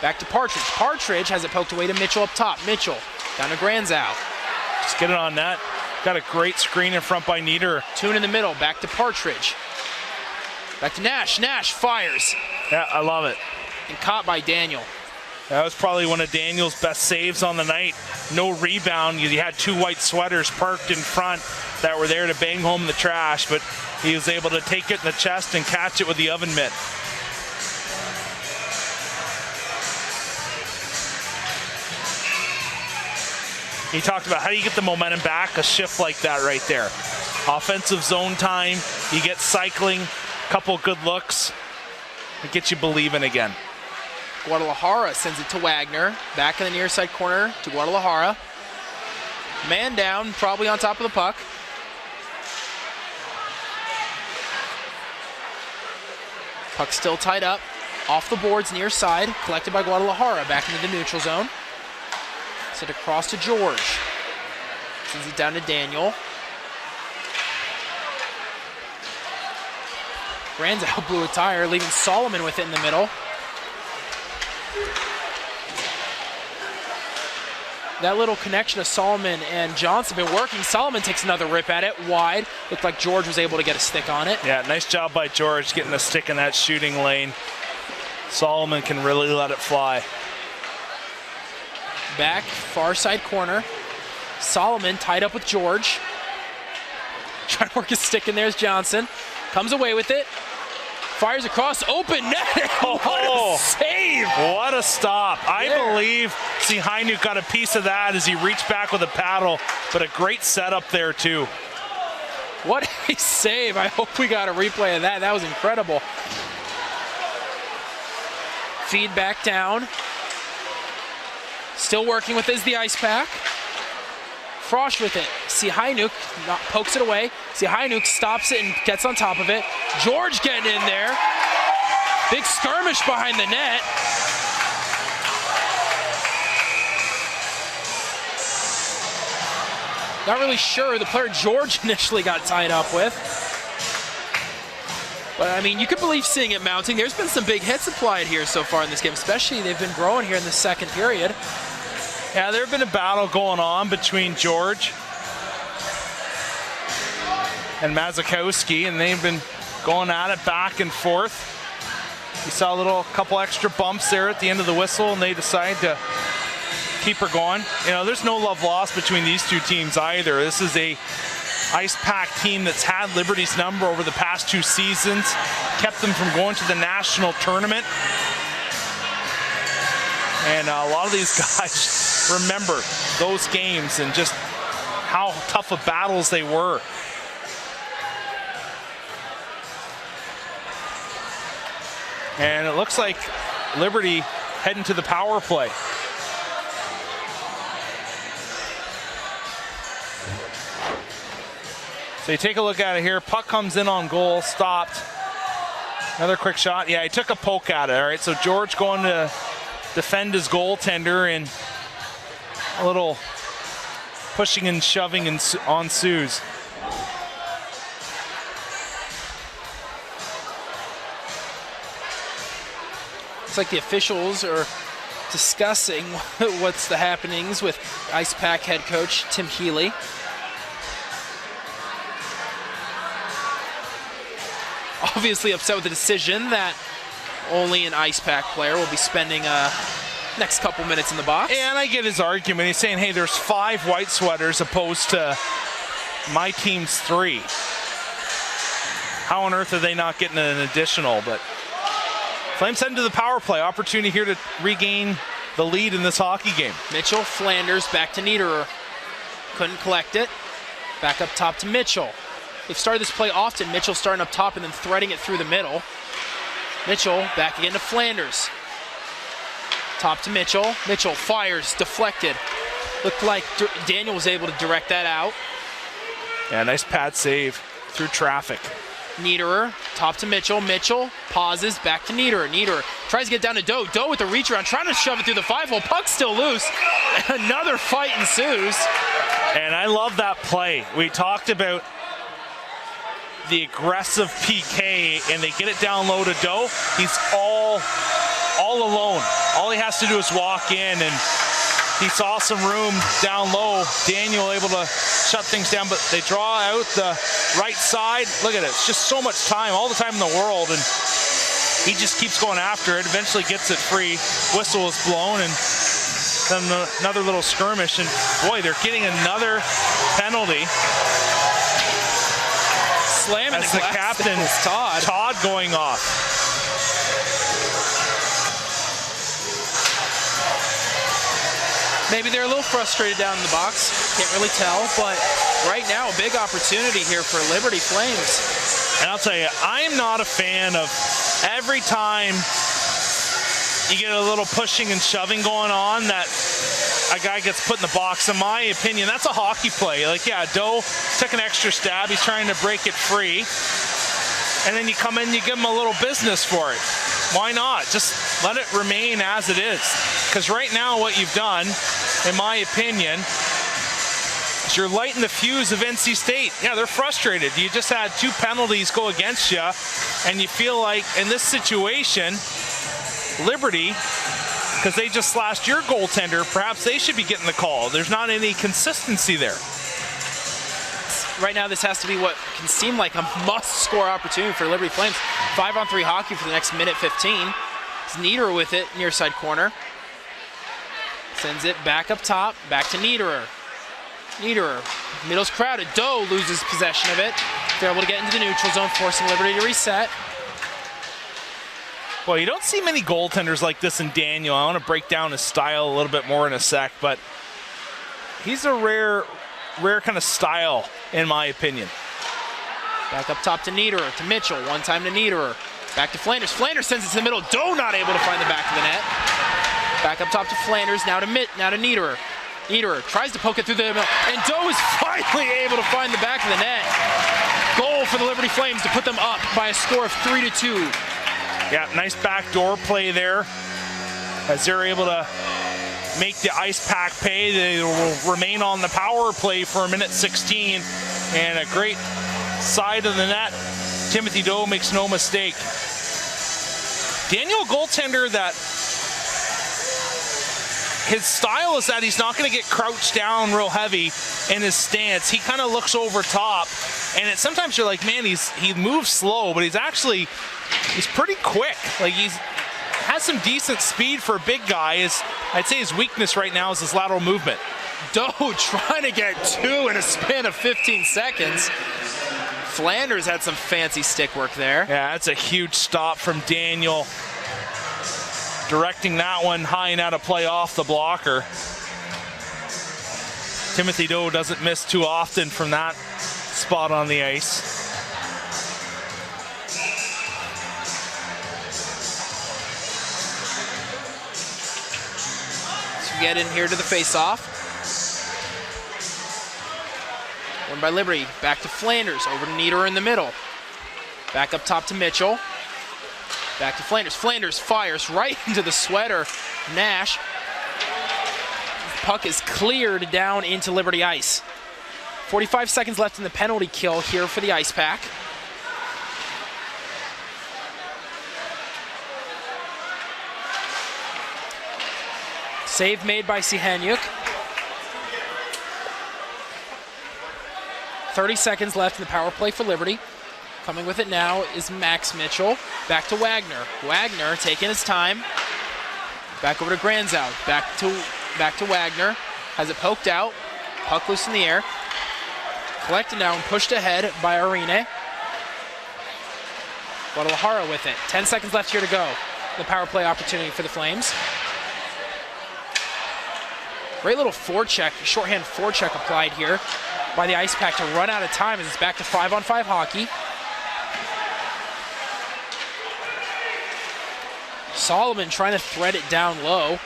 Back to Partridge. Partridge has it poked away to Mitchell up top. Mitchell down to Granzow. Just get it on net. Got a great screen in front by Niederer. Tune in the middle. Back to Partridge. Back to Nash. Nash fires. Yeah, I love it. And caught by Daniel. That was probably one of Daniel's best saves on the night. No rebound. You had two white sweaters parked in front that were there to bang home the trash, but he was able to take it in the chest and catch it with the oven mitt. He talked about how do you get the momentum back, a shift like that right there. Offensive zone time, you get cycling, couple good looks, it gets you believing again. Guadalajara sends it to Wagner. Back in the near side corner to Guadalajara. Man down, probably on top of the puck. Puck still tied up. Off the boards near side. Collected by Guadalajara. Back into the neutral zone. Sent across to George. Sends it down to Daniel. Granzow blew a tire, leaving Solomon with it in the middle. That little connection of Solomon and Johnson been working. Solomon takes another rip at it, wide. Looked like George was able to get a stick on it. Yeah, nice job by George getting a stick in that shooting lane. Solomon can really let it fly. Back, far side corner. Solomon tied up with George. Trying to work his stick in there is Johnson. Comes away with it. Fires across, open net. What a save! What a stop. I believe Sihainu got a piece of that as he reached back with a paddle, but a great setup there too. What a save. I hope we got a replay of that. That was incredible. Feed back down. Still working with is the Icepack. Frosch with it. Sihainuk pokes it away. Sihainuk stops it and gets on top of it. George getting in there. Big skirmish behind the net. Not really sure. The player George initially got tied up with. But, I mean, you could believe seeing it mounting. There's been some big hits applied here so far in this game, especially they've been growing here in the second period. Yeah, there's been a battle going on between George and Mazakowski, and they've been going at it back and forth. You saw a couple extra bumps there at the end of the whistle, and they decide to keep her going. You know, there's no love lost between these two teams either. This is a Icepack team that's had Liberty's number over the past 2 seasons, kept them from going to the national tournament. And a lot of these guys remember those games and just how tough of battles they were. And it looks like Liberty heading to the power play. So you take a look at it here. Puck comes in on goal, stopped. Another quick shot. Yeah, he took a poke at it. All right, so George going to defend his goaltender, and a little pushing and shoving ensues. Looks like the officials are discussing what's the happenings with Icepack head coach Tim Healy. Obviously upset with the decision that only an Icepack player will be spending next couple minutes in the box. And I get his argument. He's saying, hey, there's 5 white sweaters opposed to my team's 3. How on earth are they not getting an additional? But Flames heading to the power play. Opportunity here to regain the lead in this hockey game. Mitchell, Flanders, back to Niederer. Couldn't collect it. Back up top to Mitchell. They've started this play often. Mitchell starting up top and then threading it through the middle. Mitchell back again to Flanders. Top to Mitchell. Mitchell fires, deflected. Looked like Daniel was able to direct that out. Yeah, nice pad save through traffic. Niederer, top to Mitchell. Mitchell pauses, back to Niederer. Niederer tries to get down to Doe. Doe with the reach around, trying to shove it through the 5-hole. Puck's still loose. Another fight ensues. And I love that play. We talked about the aggressive PK, and they get it down low to Doe. He's all alone. All he has to do is walk in, and he saw some room down low. Daniel able to shut things down, but they draw out the right side. Look at it. It's just so much time, all the time in the world, and he just keeps going after it. Eventually gets it free. Whistle is blown, and then another little skirmish, and boy, they're getting another penalty. Slamming as the captain, Todd going off. Maybe they're a little frustrated down in the box. Can't really tell, but right now, a big opportunity here for Liberty Flames. And I'll tell you, I'm not a fan of every time you get a little pushing and shoving going on that a guy gets put in the box. In my opinion, that's a hockey play. Like, yeah, Doe took an extra stab. He's trying to break it free. And then you come in, you give him a little business for it. Why not? Just let it remain as it is. Because right now what you've done, in my opinion, is you're lighting the fuse of NC State. Yeah, they're frustrated. You just had 2 penalties go against you, and you feel like in this situation, Liberty, because they just slashed your goaltender, perhaps they should be getting the call. There's not any consistency there. Right now, this has to be what can seem like a must-score opportunity for Liberty Flames. 5-on-3 hockey for the next minute 15. It's Niederer with it, near side corner. Sends it back up top, back to Niederer. Niederer, middle's crowded. Doe loses possession of it. They're able to get into the neutral zone, forcing Liberty to reset. Well, you don't see many goaltenders like this in Daniel. I want to break down his style a little bit more in a sec, but he's a rare kind of style, in my opinion. Back up top to Niederer, to Mitchell. One time to Niederer. Back to Flanders. Flanders sends it to the middle. Doe not able to find the back of the net. Back up top to Flanders, now to Niederer. Niederer tries to poke it through the middle, and Doe is finally able to find the back of the net. Goal for the Liberty Flames to put them up by a score of 3-2. Yeah, nice backdoor play there as they're able to make the Icepack pay. They will remain on the power play for a minute 16, and a great side of the net. Timothy Doe makes no mistake. Daniel, goaltender that his style is that he's not going to get crouched down real heavy in his stance. He kind of looks over top, and sometimes you're like, man, he moves slow, but he's pretty quick. Like has some decent speed for a big guy. I'd say his weakness right now is his lateral movement. Doe trying to get 2 in a span of 15 seconds. Flanders had some fancy stick work there. Yeah, that's a huge stop from Daniel. Directing that one high and out of play off the blocker. Timothy Doe doesn't miss too often from that spot on the ice. So we get in here to the face-off. Won by Liberty. Back to Flanders. Over to Niederer in the middle. Back up top to Mitchell. Back to Flanders. Flanders fires right into the sweater. Nash. Puck is cleared down into Liberty ice. 45 seconds left in the penalty kill here for the Icepack. Save made by Sihanyuk. 30 seconds left in the power play for Liberty. Coming with it now is Max Mitchell. Back to Wagner. Wagner taking his time. Back over to Granzow. Back to Wagner. Has it poked out. Puck loose in the air. Collected now and pushed ahead by Arene. Guadalajara with it. 10 seconds left here to go. The power play opportunity for the Flames. Great little forecheck, shorthand forecheck applied here by the Icepack to run out of time as it's back to 5-on-5 hockey. Solomon trying to thread it down low.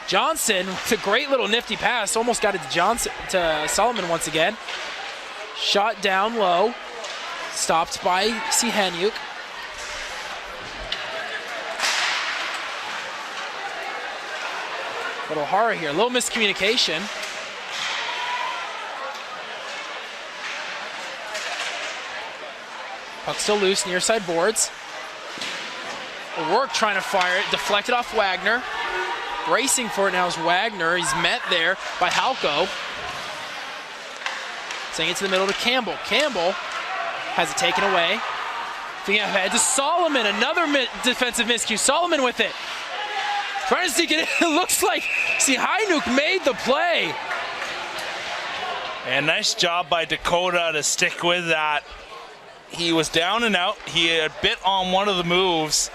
Johnson with a great little nifty pass, almost got it to Solomon once again. Shot down low, stopped by Sihanyuk. Guadalajara here, a little miscommunication. Puck still loose, near side boards. O'Rourke trying to fire it, deflected off Wagner. Racing for it now is Wagner. He's met there by Halko. Sending it to the middle to Campbell. Campbell has it taken away. Thinking ahead to Solomon, another defensive miscue. Solomon with it. Trying to sneak it in. It looks like Sihanyuk made the play. And nice job by Dakota to stick with that. He was down and out. He had bit on one of the moves.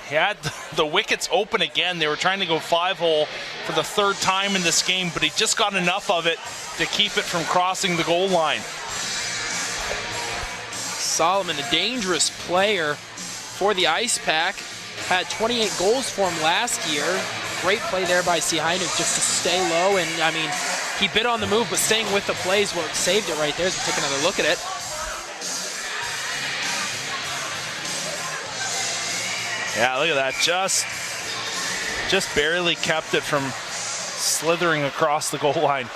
He had the wickets open again. They were trying to go 5-hole for the third time in this game, but he just got enough of it to keep it from crossing the goal line. Solomon, a dangerous player for the Icepack. Had 28 goals for him last year. Great play there by Sihanyuk just to stay low. And, I mean, he bit on the move, but staying with the play is what saved it right there as we take another look at it. Yeah, look at that. Just barely kept it from slithering across the goal line.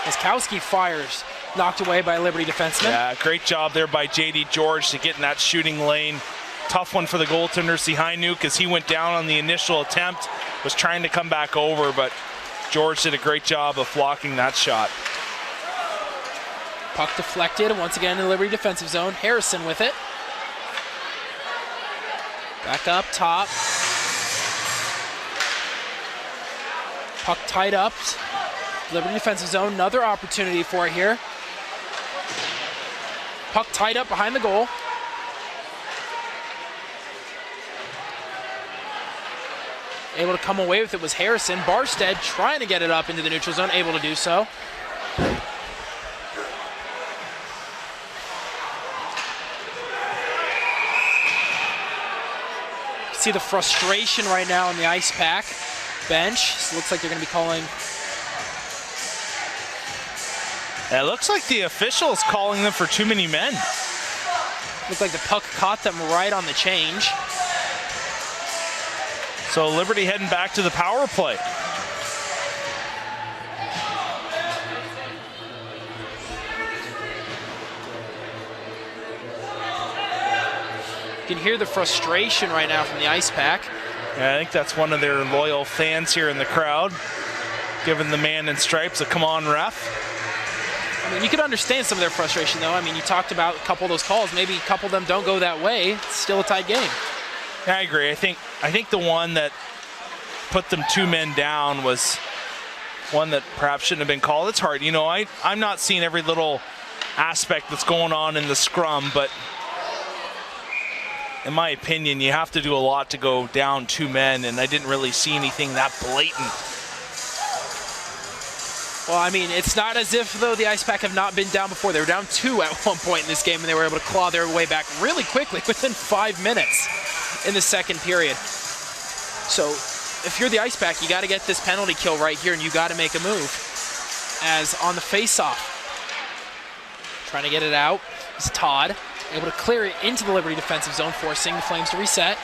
Kowski fires, knocked away by a Liberty defenseman. Yeah, great job there by J.D. George to get in that shooting lane. Tough one for the goaltender, Sihanyuk, as he went down on the initial attempt, was trying to come back over, but George did a great job of blocking that shot. Puck deflected, once again in the Liberty defensive zone. Harrison with it. Back up top. Puck tied up. Liberty defensive zone, another opportunity for it here. Puck tied up behind the goal. Able to come away with it was Harrison. Barstead trying to get it up into the neutral zone, able to do so. See the frustration right now in the Icepack bench. So it looks like they're going to be calling. It looks like the official is calling them for too many men. Looked like the puck caught them right on the change. So Liberty heading back to the power play. You can hear the frustration right now from the Icepack. Yeah, I think that's one of their loyal fans here in the crowd, giving the man in stripes a come on ref. I mean, you could understand some of their frustration, though. I mean, you talked about a couple of those calls. Maybe a couple of them don't go that way. It's still a tight game. Yeah, I agree. I think the one that put them 2 men down was one that perhaps shouldn't have been called. It's hard. You know, I'm not seeing every little aspect that's going on in the scrum, but in my opinion, you have to do a lot to go down 2 men, and I didn't really see anything that blatant. Well, I mean, it's not as if, though, the Icepack have not been down before. They were down 2 at one point in this game, and they were able to claw their way back really quickly, within 5 minutes in the second period. So if you're the Icepack, you got to get this penalty kill right here, and you got to make a move. As on the face-off, trying to get it out is Todd, able to clear it into the Liberty defensive zone, forcing the Flames to reset.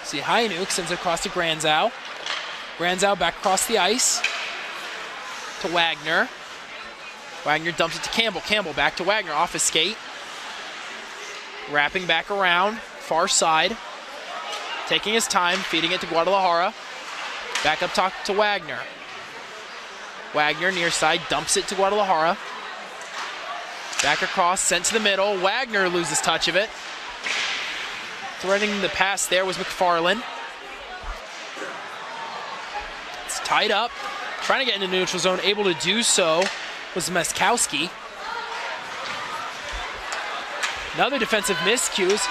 See, Hyanuk sends it across to Granzow. Granzow back across the ice to Wagner. Wagner dumps it to Campbell. Campbell back to Wagner off his skate. Wrapping back around, far side. Taking his time, feeding it to Guadalajara. Back up top to Wagner. Wagner near side, dumps it to Guadalajara. Back across, sent to the middle. Wagner loses touch of it. Threading the pass there was McFarland. It's tied up. Trying to get into neutral zone, able to do so was Meskowski. Another defensive miscues.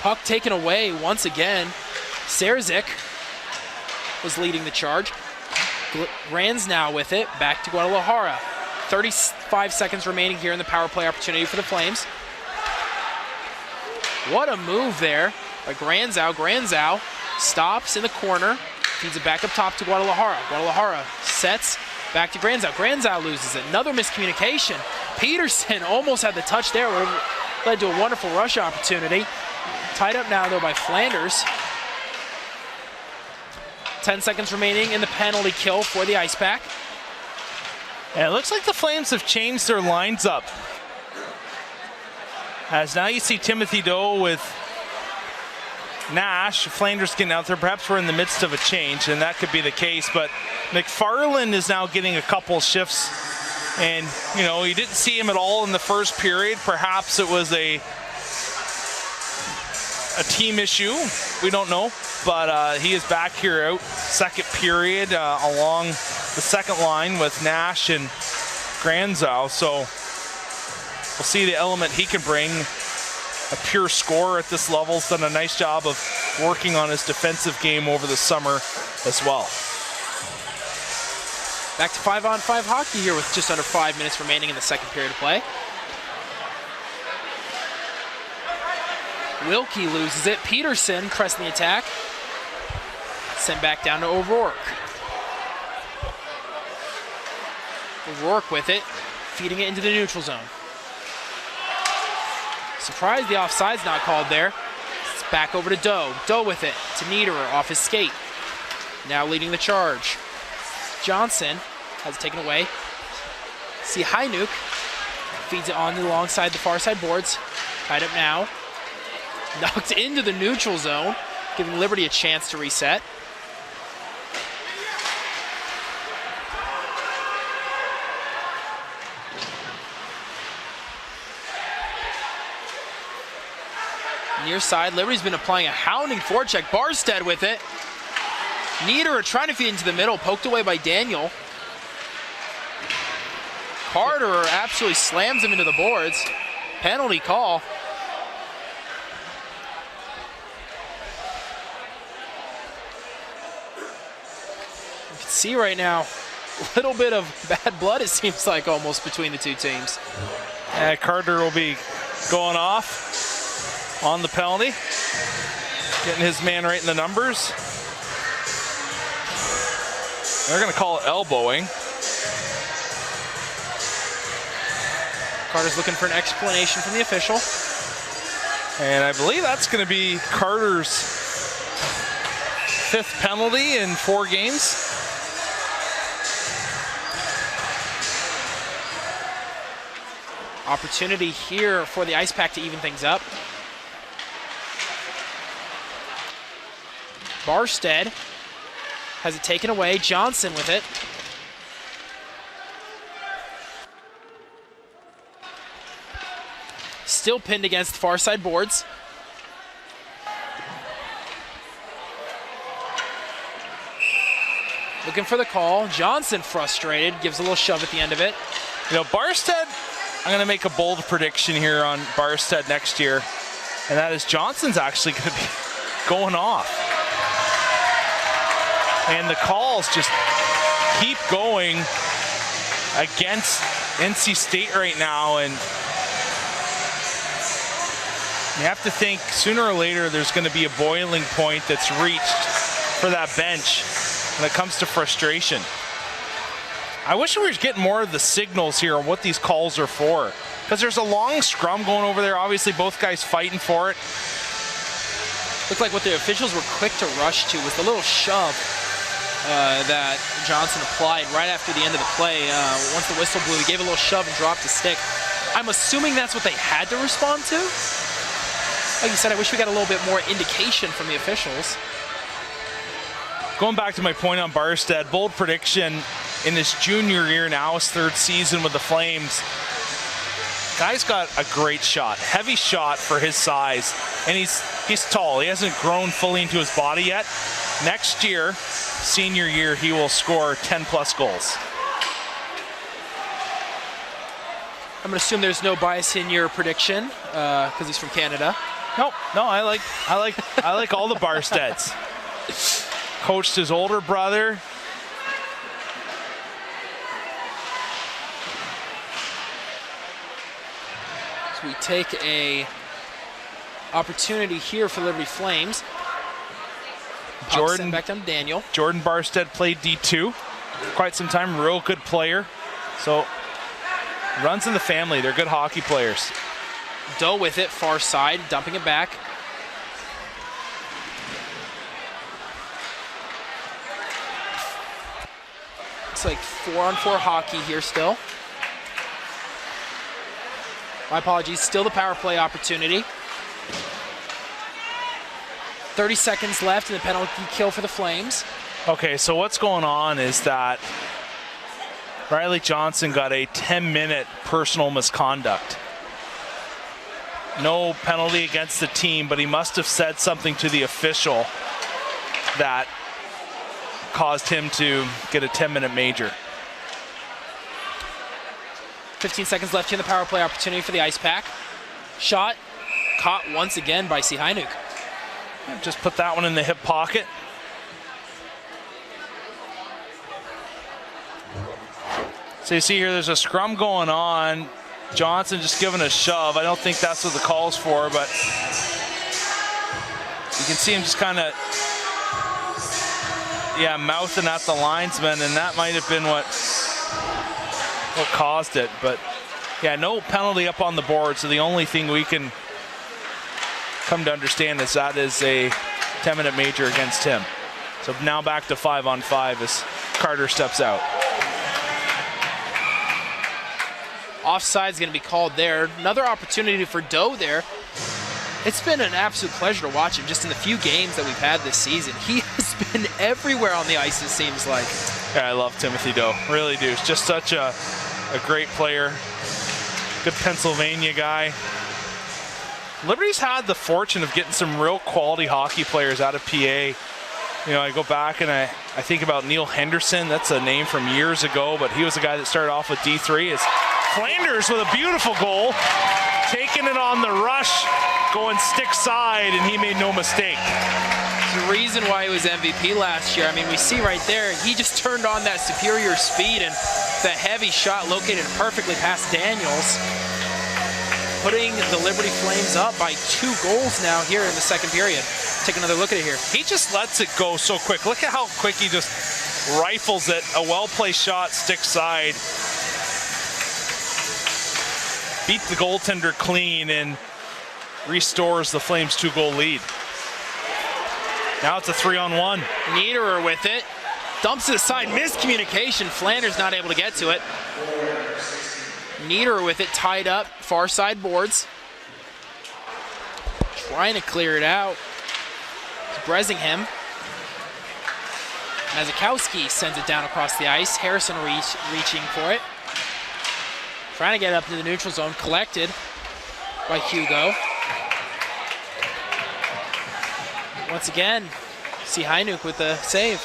Puck taken away once again. Serzik was leading the charge. Rans now with it, back to Guadalajara. 35 seconds remaining here in the power play opportunity for the Flames. What a move there by Granzow. Granzow stops in the corner, feeds it back up top to Guadalajara. Guadalajara sets back to Granzow. Granzow loses it. Another miscommunication. Peterson almost had the touch there, led to a wonderful rush opportunity. Tied up now, though, by Flanders. 10 seconds remaining in the penalty kill for the Icepack. And it looks like the Flames have changed their lines up. As now you see Timothy Doe with Nash. Flanders getting out there. Perhaps we're in the midst of a change, and that could be the case. But McFarland is now getting a couple shifts. And, you know, you didn't see him at all in the first period. Perhaps it was a team issue. We don't know. But he is back here out second period along the second line with Nash and Granzow. So we'll see the element he can bring. A pure scorer at this level. Has done a nice job of working on his defensive game over the summer as well. Back to 5-on-5 hockey here with just under 5 minutes remaining in the second period of play. Wilkie loses it. Peterson pressing the attack. Sent back down to O'Rourke. O'Rourke with it, feeding it into the neutral zone. Surprised the offside's not called there. It's back over to Doe. Doe with it to Niederer off his skate. Now leading the charge. Johnson has it taken away. See Hynuk feeds it on to the long side, the far side boards. Tied up now. Knocked into the neutral zone, giving Liberty a chance to reset. Near side, Liberty's been applying a hounding forecheck. Barstead with it. Niederer trying to feed into the middle, poked away by Daniel. Carter absolutely slams him into the boards. Penalty call. You can see right now, a little bit of bad blood, it seems like, almost between the two teams. Carter will be going off on the penalty, getting his man right in the numbers. They're going to call it elbowing. Carter's looking for an explanation from the official. And I believe that's going to be Carter's 5th penalty in 4 games. Opportunity here for the Icepack to even things up. Barstead has it taken away. Johnson with it. Still pinned against the far side boards. Looking for the call. Johnson frustrated, gives a little shove at the end of it. You know, Barstead, I'm going to make a bold prediction here on Barstead next year, and that is Johnson's actually going to be going off. And the calls just keep going against NC State right now, and you have to think sooner or later there's going to be a boiling point that's reached for that bench when it comes to frustration. I wish we were getting more of the signals here on what these calls are for, because there's a long scrum going over there. Obviously, both guys fighting for it. Looked like what the officials were quick to rush to was the little shove that Johnson applied right after the end of the play. Once the whistle blew, he gave a little shove and dropped the stick. I'm assuming that's what they had to respond to. Like you said, I wish we got a little bit more indication from the officials. Going back to my point on Barstead, bold prediction in his junior year, now his 3rd season with the Flames. Guy's got a great shot, heavy shot for his size, and he's tall. He hasn't grown fully into his body yet. Next year, senior year, he will score 10+ goals. I'm going to assume there's no bias in your prediction because he's from Canada. No, I like all the Barsteads. Coached his older brother. So we take a opportunity here for Liberty Flames. Jordan back down to Daniel. Jordan Barstead played D2 quite some time. Real good player. So runs in the family. They're good hockey players. Doe with it, far side, dumping it back. It's like 4-on-4 hockey here still. My apologies, still the power play opportunity. 30 seconds left in the penalty kill for the Flames. Okay, so what's going on is that Riley Johnson got a 10-minute personal misconduct. No penalty against the team, but he must have said something to the official that caused him to get a 10-minute major. 15 seconds left here in the power play opportunity for the Icepack. Shot caught once again by Heinuk. Just put that one in the hip pocket. So you see here, there's a scrum going on. Johnson just giving a shove. I don't think that's what the call's for, but you can see him just kind of, mouthing at the linesman, and that might have been what caused it. But yeah, no penalty up on the board, so the only thing we can come to understand is that is a 10-minute major against him. So now back to 5-on-5 as Carter steps out. Offside's going to be called there. Another opportunity for Doe there. It's been an absolute pleasure to watch him just in the few games that we've had this season. He has been everywhere on the ice, it seems like. Yeah, I love Timothy Doe. Really do. He's just such a great player. Good Pennsylvania guy. Liberty's had the fortune of getting some real quality hockey players out of PA. You know, I go back and I think about Neil Henderson. That's a name from years ago, but he was a guy that started off with D3. It's Flanders with a beautiful goal, taking it on the rush, going stick side, and he made no mistake. The reason why he was MVP last year, I mean, we see right there, he just turned on that superior speed, and the heavy shot located perfectly past Daniels, putting the Liberty Flames up by 2 goals now here in the second period. Take another look at it here. He just lets it go so quick. Look at how quick he just rifles it. A well-placed shot, stick side. Beat the goaltender clean and restores the Flames' 2-goal lead. Now it's a 3-on-1. Niederer with it. Dumps it aside. Miscommunication. Flanders not able to get to it. Niederer with it. Tied up. Far side boards. Trying to clear it out. It's Bresingham. Mazikowski sends it down across the ice. Harrison reaching for it. Trying to get up to the neutral zone. Collected by Hugo. Once again, see Heinuk with the save.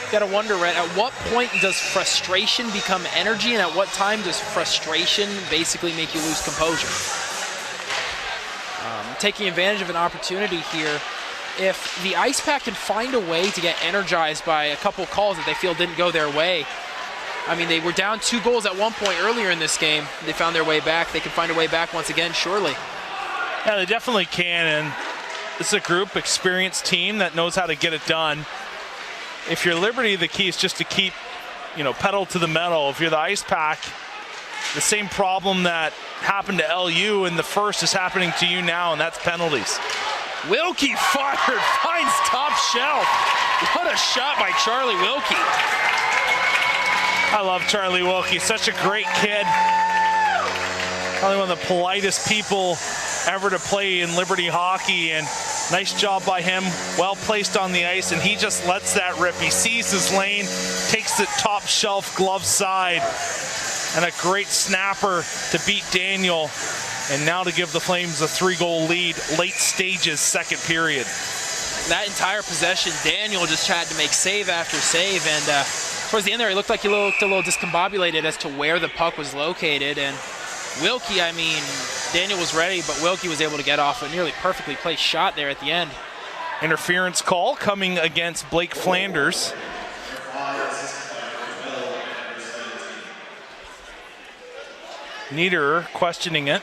You gotta wonder, Rhett, at what point does frustration become energy, and at what time does frustration basically make you lose composure? Taking advantage of an opportunity here. If the Icepack can find a way to get energized by a couple calls that they feel didn't go their way, I mean, they were down 2 goals at one point earlier in this game. They found their way back. They can find a way back once again, surely. Yeah, they definitely can, and this is a group, experienced team that knows how to get it done. If you're Liberty, the key is just to keep, pedal to the metal. If you're the Icepack, the same problem that happened to LU in the first is happening to you now, and that's penalties. Wilkie fired, finds top shelf. What a shot by Charlie Wilkie. I love Charlie Wilkie, such a great kid. Probably one of the politest people ever to play in Liberty hockey, and nice job by him, well placed on the ice, and he just lets that rip. He sees his lane, takes it top shelf glove side, and a great snapper to beat Daniel, and now to give the Flames a 3-goal lead, late stages, second period. That entire possession, Daniel just had to make save after save, and towards the end there, he looked like he looked a little discombobulated as to where the puck was located, and Wilkie, I mean, Daniel was ready, but Wilkie was able to get off a nearly perfectly placed shot there at the end. Interference call coming against Blake Flanders. Niederer questioning it.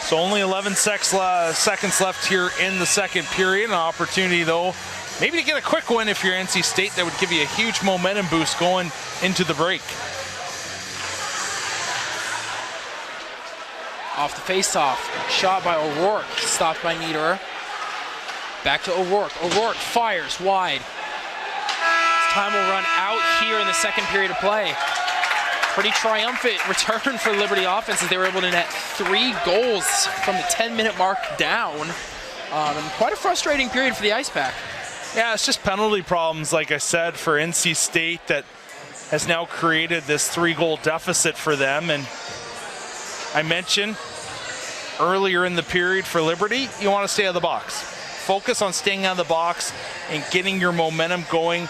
So only 11 seconds left here in the second period. An opportunity, though, maybe to get a quick win if you're NC State. That would give you a huge momentum boost going into the break. Off the faceoff, shot by O'Rourke, stopped by Niederer. Back to O'Rourke. O'Rourke fires wide. Time will run out here in the second period of play. Pretty triumphant return for Liberty offense as they were able to net 3 goals from the 10-minute mark down. And quite a frustrating period for the Icepack. Yeah, it's just penalty problems, like I said, for NC State that has now created this 3-goal deficit for them. And I mentioned earlier in the period for Liberty, you want to stay out of the box. Focus on staying out of the box and getting your momentum going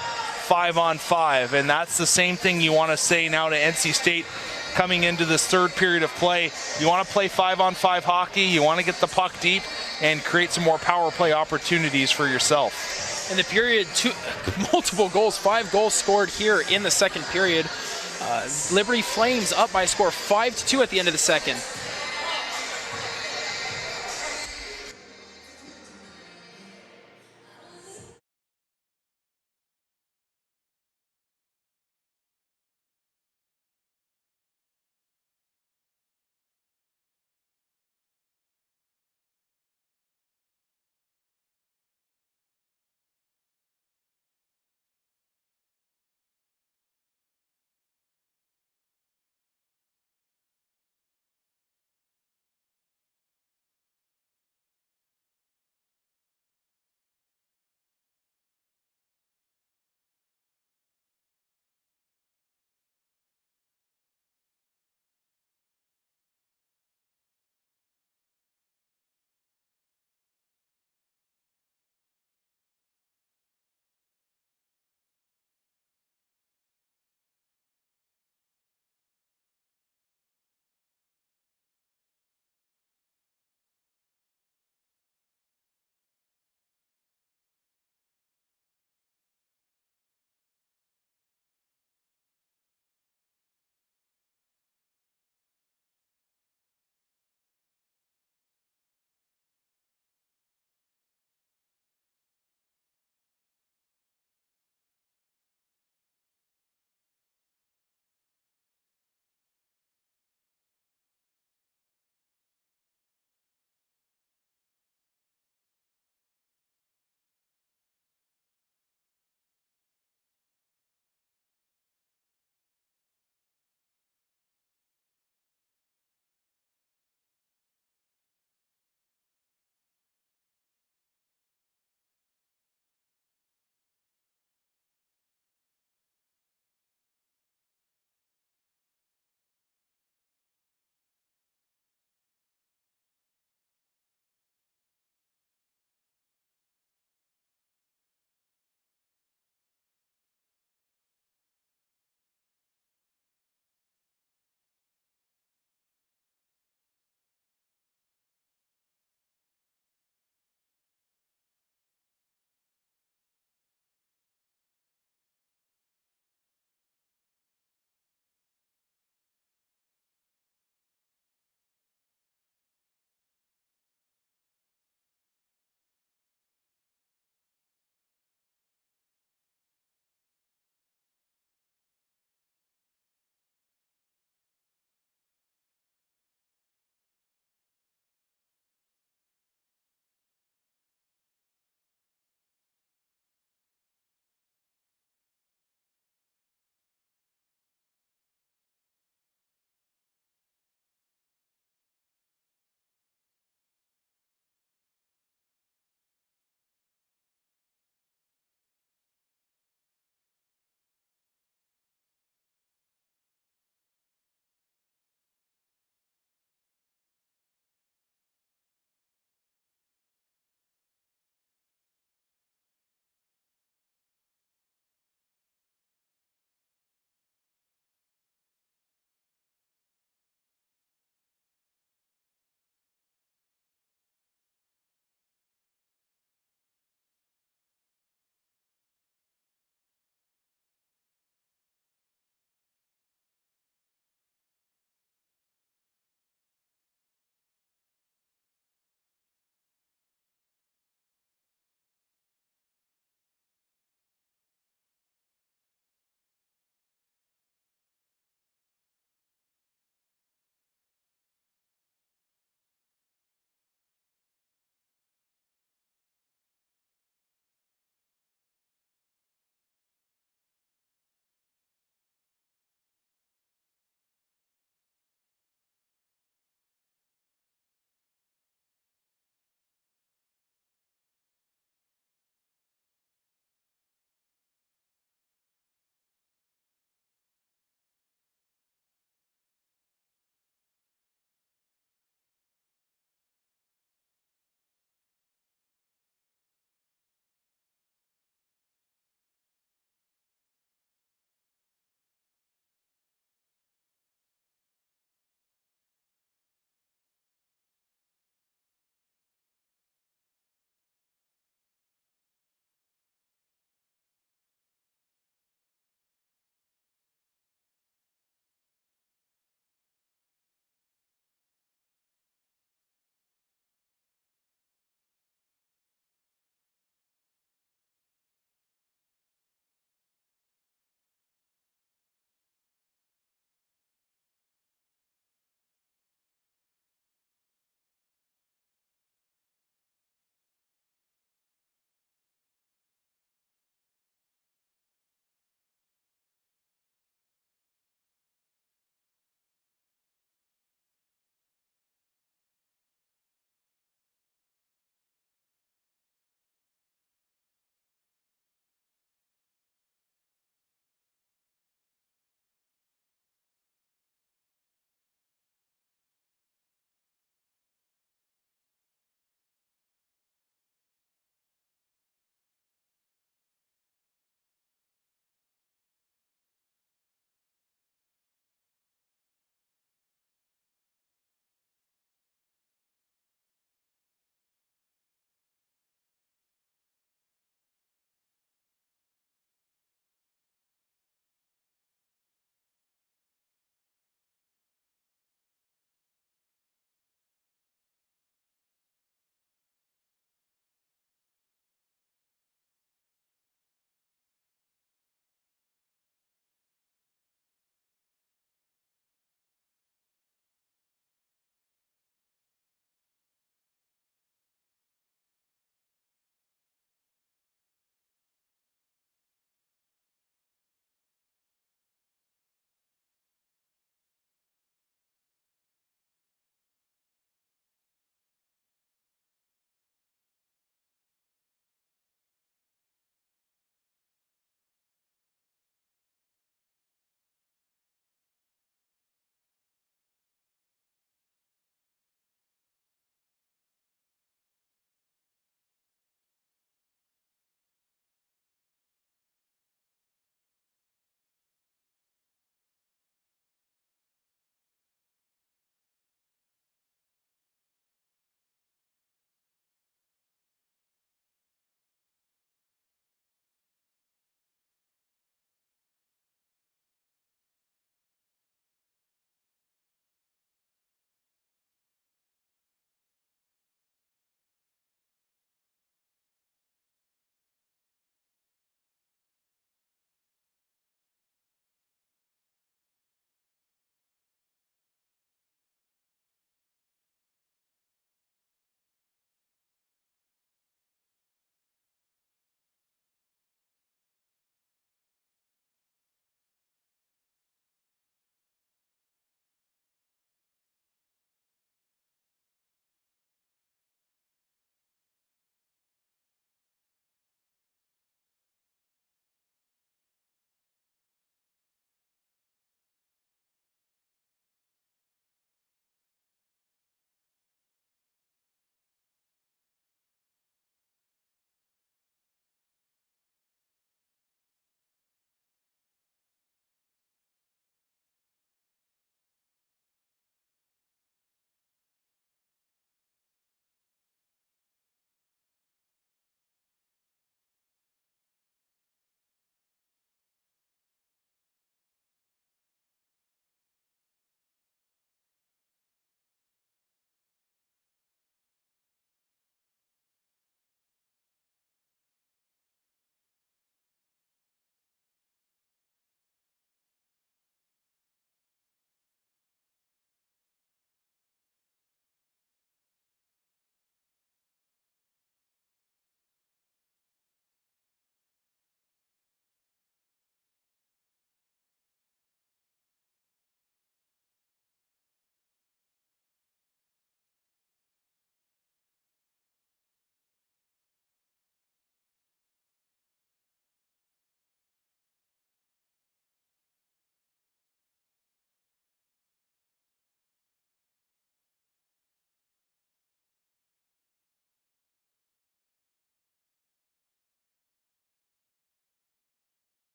5-on-5, and that's the same thing you want to say now to NC State coming into this third period of play. You want to play 5-on-5 hockey, you want to get the puck deep and create some more power play opportunities for yourself. In the period, multiple goals, 5 goals scored here in the second period. Liberty Flames up by a score of 5-2 at the end of the second.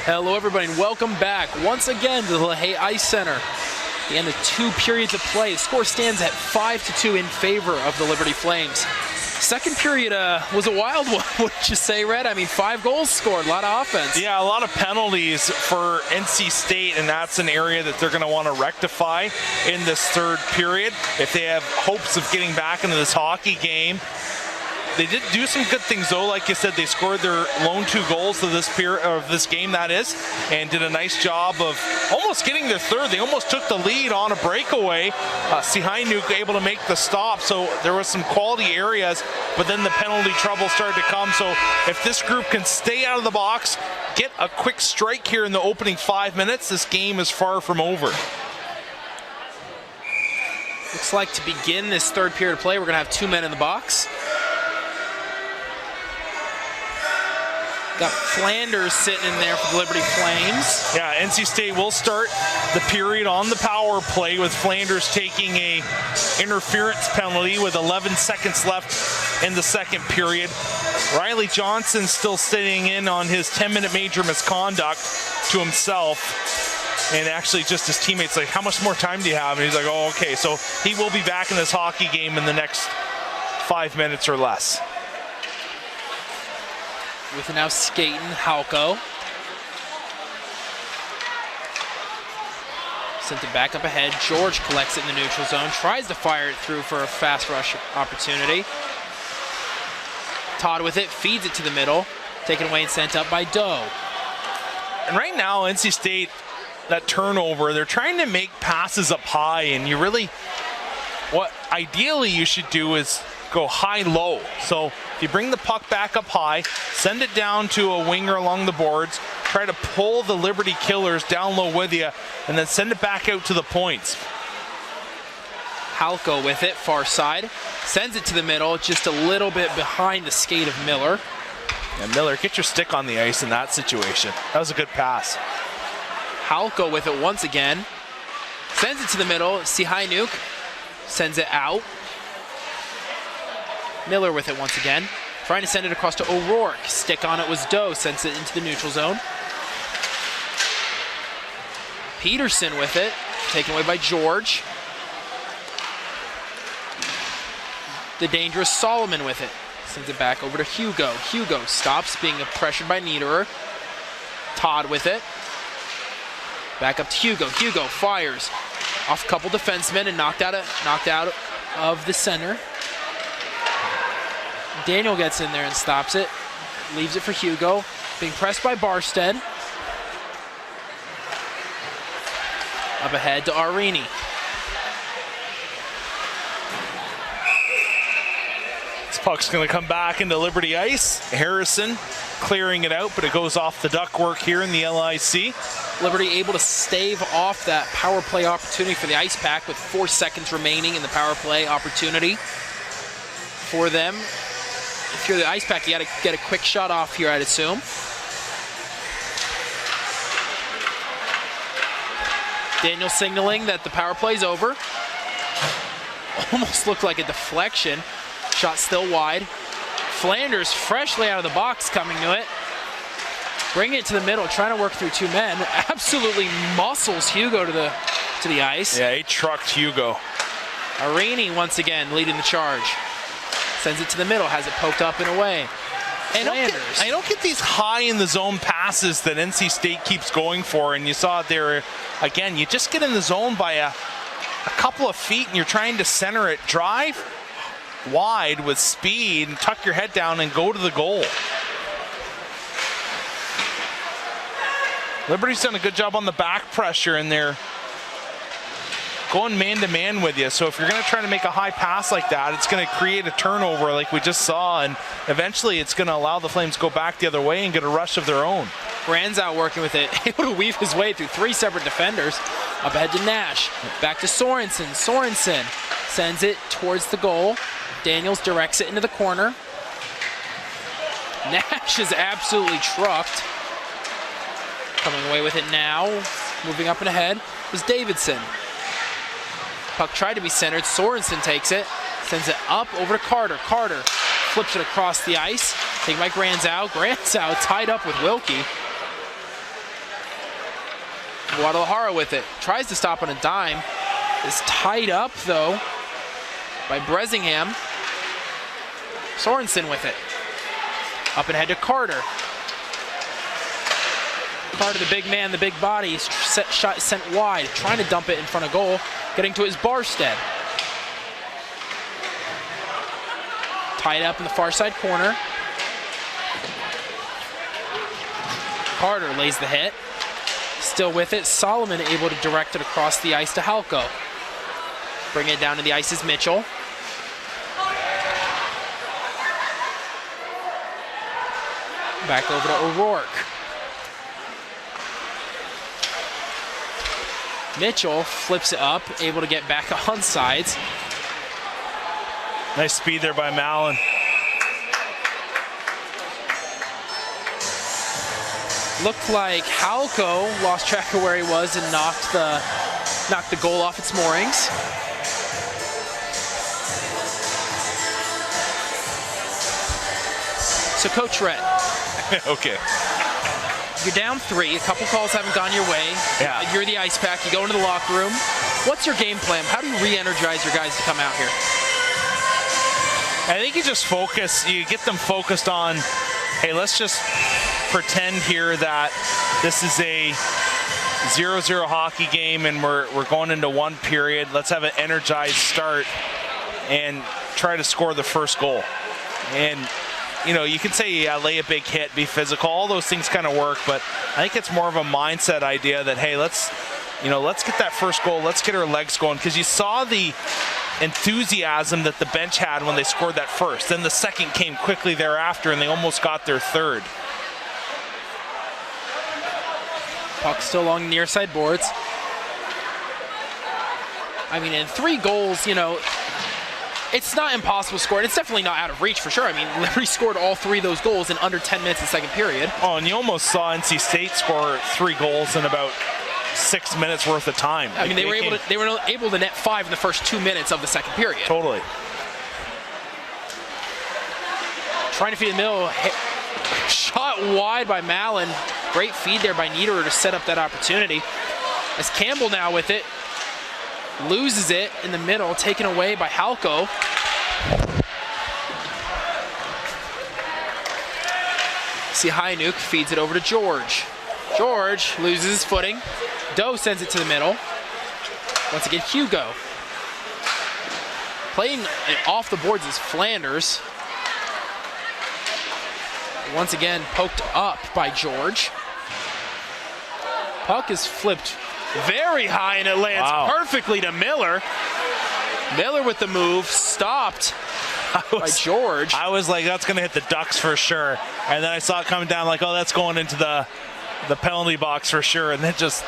Hello everybody and welcome back once again to the LaHaye Ice Center. The end of 2 periods of play. The score stands at 5-2 in favor of the Liberty Flames. Second period was a wild one, wouldn't you say, Red? I mean, 5 goals scored, a lot of offense. Yeah, a lot of penalties for NC State, and that's an area that they're going to want to rectify in this third period if they have hopes of getting back into this hockey game. They did do some good things, though. Like you said, they scored their lone 2 goals of this game, that is, and did a nice job of almost getting their third. They almost took the lead on a breakaway. Sihainuk able to make the stop, so there was some quality areas, but then the penalty trouble started to come. So if this group can stay out of the box, get a quick strike here in the opening 5 minutes, this game is far from over. Looks like to begin this third period of play, we're going to have 2 men in the box. Got Flanders sitting in there for the Liberty Flames. Yeah, NC State will start the period on the power play with Flanders taking a interference penalty with 11 seconds left in the second period. Riley Johnson still sitting in on his 10-minute major misconduct to himself. And actually just his teammates like, how much more time do you have? And he's like, oh, okay. So he will be back in this hockey game in the next 5 minutes or less. With now skating Halko. Sent it back up ahead. George collects it in the neutral zone. Tries to fire it through for a fast rush opportunity. Todd with it. Feeds it to the middle. Taken away and sent up by Doe. And right now, NC State, that turnover, they're trying to make passes up high. And you really, what ideally you should do is go high-low. So if you bring the puck back up high, send it down to a winger along the boards, try to pull the Liberty Killers down low with you, and then send it back out to the points. Halko with it, far side. Sends it to the middle, just a little bit behind the skate of Miller. And Miller, get your stick on the ice in that situation. That was a good pass. Halko with it once again. Sends it to the middle. Sihainuk sends it out. Miller with it once again. Trying to send it across to O'Rourke. Stick on it was Doe. Sends it into the neutral zone. Peterson with it. Taken away by George. The dangerous Solomon with it. Sends it back over to Hugo. Hugo stops, being pressured by Niederer. Todd with it. Back up to Hugo. Hugo fires off a couple defensemen and knocked out of the center. Daniel gets in there and stops it. Leaves it for Hugo. Being pressed by Barstead. Up ahead to Arini. This puck's going to come back into Liberty ice. Harrison clearing it out, but it goes off the ductwork here in the LIC. Liberty able to stave off that power play opportunity for the Icepack with 4 seconds remaining in the power play opportunity for them. If you're the Icepack, you got to get a quick shot off here, I'd assume. Daniel signaling that the power play's over. Almost looked like a deflection. Shot still wide. Flanders freshly out of the box coming to it. Bringing it to the middle, trying to work through 2 men. Absolutely muscles Hugo to the ice. Yeah, he trucked Hugo. Arini once again leading the charge. Sends it to the middle, has it poked up and away. I don't get these high in the zone passes that NC State keeps going for, and you saw it there again. You just get in the zone by a couple of feet and you're trying to center it. Drive wide with speed and tuck your head down and go to the goal. Liberty's done a good job on the back pressure, and they're going man-to-man with you. So if you're going to try to make a high pass like that, it's going to create a turnover like we just saw, and eventually it's going to allow the Flames to go back the other way and get a rush of their own. Granzow working with it, able to weave his way through 3 separate defenders. Up ahead to Nash, back to Sorensen. Sorensen sends it towards the goal. Daniels directs it into the corner. Nash is absolutely trucked. Coming away with it now, moving up and ahead, was Davidson. Puck tried to be centered. Sorensen takes it, sends it up over to Carter. Carter flips it across the ice. Taken by Granzow. Granzow tied up with Wilkie. Guadalajara with it. Tries to stop on a dime. Is tied up, though, by Bresingham. Sorensen with it. Up and head to Carter. Carter, the big man, the big body, shot sent wide, trying to dump it in front of goal, getting to his Barstead. Tied up in the far side corner. Carter lays the hit. Still with it. Solomon able to direct it across the ice to Halko. Bring it down to the ice is Mitchell. Back over to O'Rourke. Mitchell flips it up, able to get back on sides. Nice speed there by Mallon. Looked like Halko lost track of where he was and knocked the goal off its moorings. So Coach Red. Okay. You're down 3. A couple calls haven't gone your way. Yeah. You're the Icepack. You go into the locker room. What's your game plan? How do you re-energize your guys to come out here? I think you just focus. You get them focused on, hey, let's just pretend here that this is a 0-0 hockey game and we're going into one period. Let's have an energized start and try to score the first goal. And you know, you can say, yeah, lay a big hit, be physical. All those things kind of work, but I think it's more of a mindset idea that, hey, let's get that first goal. Let's get our legs going, because you saw the enthusiasm that the bench had when they scored that first. Then the second came quickly thereafter, and they almost got their third. Puck still along the near side boards. I mean, in 3 goals, you know, it's not impossible to score, and it's definitely not out of reach for sure. I mean, Liberty scored all 3 of those goals in under 10 minutes in the second period. Oh, and you almost saw NC State score 3 goals in about 6 minutes worth of time. I mean, they were able to net 5 in the first 2 minutes of the second period. Totally. Trying to feed the middle, shot wide by Mallon. Great feed there by Niederer to set up that opportunity. As Campbell now with it. Loses it in the middle, taken away by Halko. See Hynuk feeds it over to George. George loses his footing. Doe sends it to the middle. Once again, Hugo. Playing it off the boards is Flanders. Once again, poked up by George. Puck is flipped very high, and it lands perfectly to Miller. Miller with the move, stopped by George. I was like, that's going to hit the Ducks for sure. And then I saw it coming down like, oh, that's going into the penalty box for sure. And then just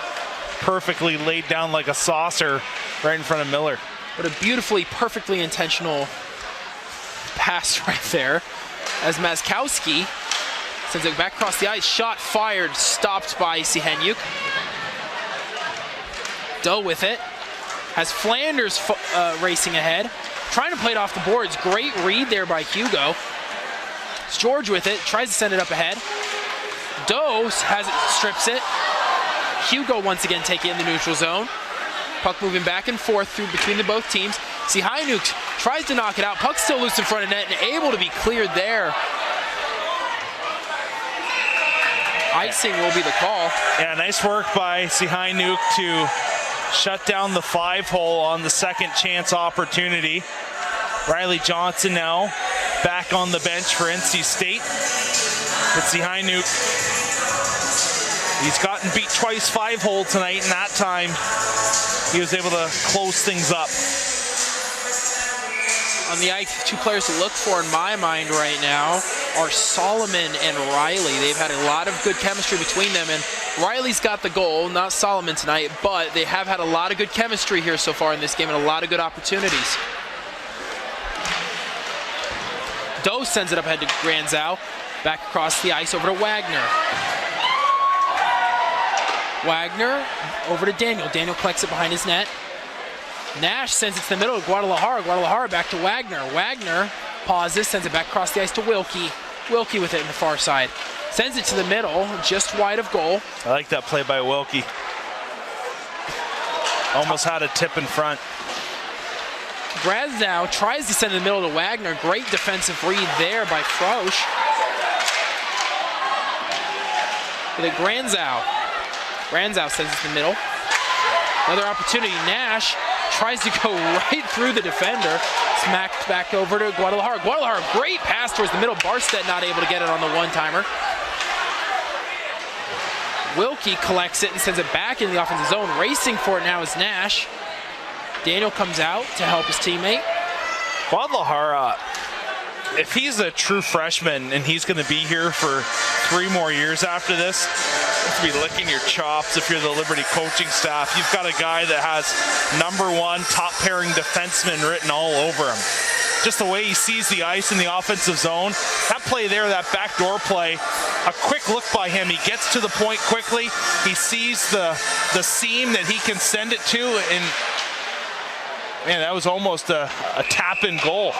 perfectly laid down like a saucer right in front of Miller. What a beautifully, perfectly intentional pass right there. As Mazkowski sends it back across the ice. Shot fired, stopped by Sihenyuk. Doe with it. Has Flanders racing ahead. Trying to play it off the boards. Great read there by Hugo. It's George with it. Tries to send it up ahead. Doe has it, strips it. Hugo once again take it in the neutral zone. Puck moving back and forth through between the both teams. See Hynuk tries to knock it out. Puck still loose in front of net and able to be cleared there. Icing will be the call. Yeah, nice work by Sihainuk to shut down the 5-hole on the second chance opportunity. Riley Johnson now back on the bench for NC State. But Sihainuk, he's gotten beat twice 5-hole tonight, and that time he was able to close things up. On the ice, 2 players to look for in my mind right now are Solomon and Riley. They've had a lot of good chemistry between them, and Riley's got the goal, not Solomon tonight, but they have had a lot of good chemistry here so far in this game and a lot of good opportunities. Doe sends it up ahead to Granzow. Back across the ice over to Wagner. Wagner over to Daniel. Daniel collects it behind his net. Nash sends it to the middle of Guadalajara. Guadalajara back to Wagner. Wagner pauses, sends it back across the ice to Wilkie. Wilkie with it in the far side. Sends it to the middle, just wide of goal. I like that play by Wilkie. Almost had a tip in front. Grazdow tries to send in the middle to Wagner. Great defensive read there by Frosch. With it, Granzow. Granzow sends it to the middle. Another opportunity. Nash tries to go right through the defender. Smacked back over to Guadalajara. Guadalajara, great pass towards the middle. Barstead not able to get it on the one-timer. Wilkie collects it and sends it back into the offensive zone. Racing for it now is Nash. Daniel comes out to help his teammate. Guadalajara, if he's a true freshman and he's going to be here for 3 more years after this, you have to be licking your chops if you're the Liberty coaching staff. You've got a guy that has #1 top pairing defenseman written all over him. Just the way he sees the ice in the offensive zone. That play there, that backdoor play, a quick look by him. He gets to the point quickly. He sees the seam that he can send it to, and man, that was almost a tap-in goal.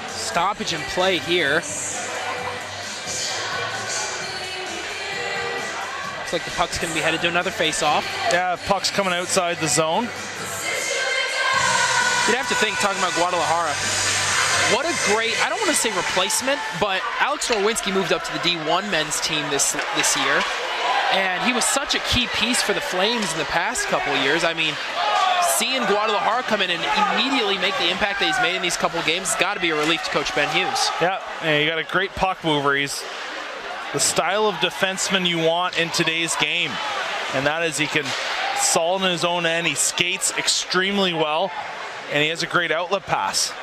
Stoppage in play here. Looks like the puck's going to be headed to another face-off. Yeah, puck's coming outside the zone. You'd have to think, talking about Guadalajara, what a great, I don't want to say replacement, but Alex Norwinski moved up to the D1 men's team this year, and he was such a key piece for the Flames in the past couple of years. I mean, seeing Guadalajara come in and immediately make the impact that he's made in these couple of games has got to be a relief to Coach Ben Hughes. Yeah, you got a great puck mover. He's the style of defenseman you want in today's game, and that is he can solid in his own end. He skates extremely well, and he has a great outlet pass.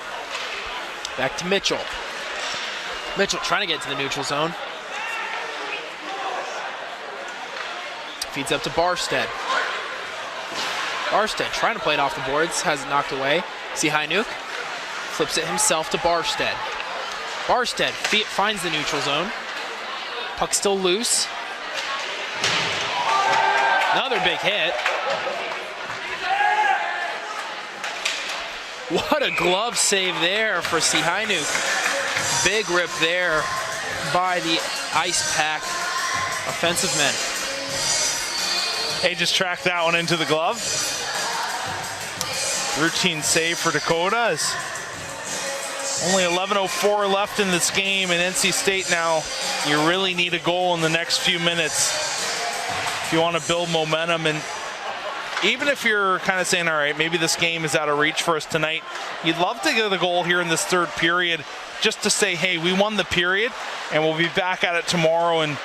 Back to Mitchell. Mitchell trying to get to the neutral zone. Feeds up to Barstead. Barstead trying to play it off the boards, has it knocked away. See Hynuk, flips it himself to Barstead. Barstead finds the neutral zone. Puck still loose. Another big hit. What a glove save there for Hynuk. Big rip there by the Icepack offensive men. Hey, just tracked that one into the glove. Routine save for Dakota. Only 11:04 left in this game, and NC State now, you really need a goal in the next few minutes if you want to build momentum. And even if you're kind of saying, all right, maybe this game is out of reach for us tonight, you'd love to get a goal here in this third period just to say, hey, we won the period, and we'll be back at it tomorrow, and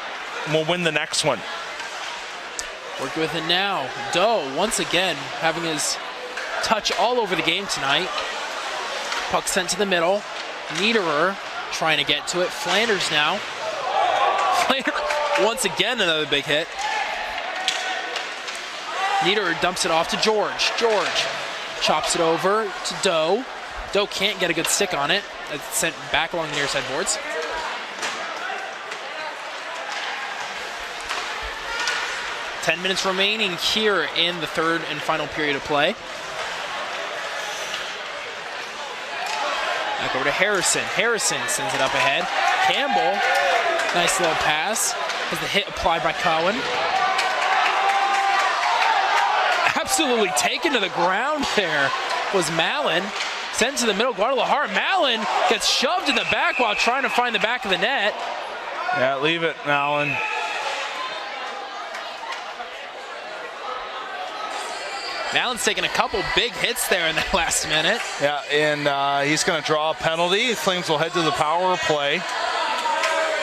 we'll win the next one. Worked with it now. Doe, once again, having his touch all over the game tonight. Puck sent to the middle. Niederer trying to get to it. Flanders now. Flanders, once again, another big hit. Niederer dumps it off to George. George chops it over to Doe. Doe can't get a good stick on it. It's sent back along the near side boards. Ten minutes remaining here in the third and final period of play. Back over to Harrison. Harrison sends it up ahead. Campbell, nice little pass. Has the hit applied by Cowan. Absolutely taken to the ground there was Mallon. Sent to the middle, Guadalajara. Mallon gets shoved in the back while trying to find the back of the net. Yeah, leave it, Mallon. Mallon's taking a couple big hits there in the last minute. Yeah, and he's going to draw a penalty. Flames will head to the power play.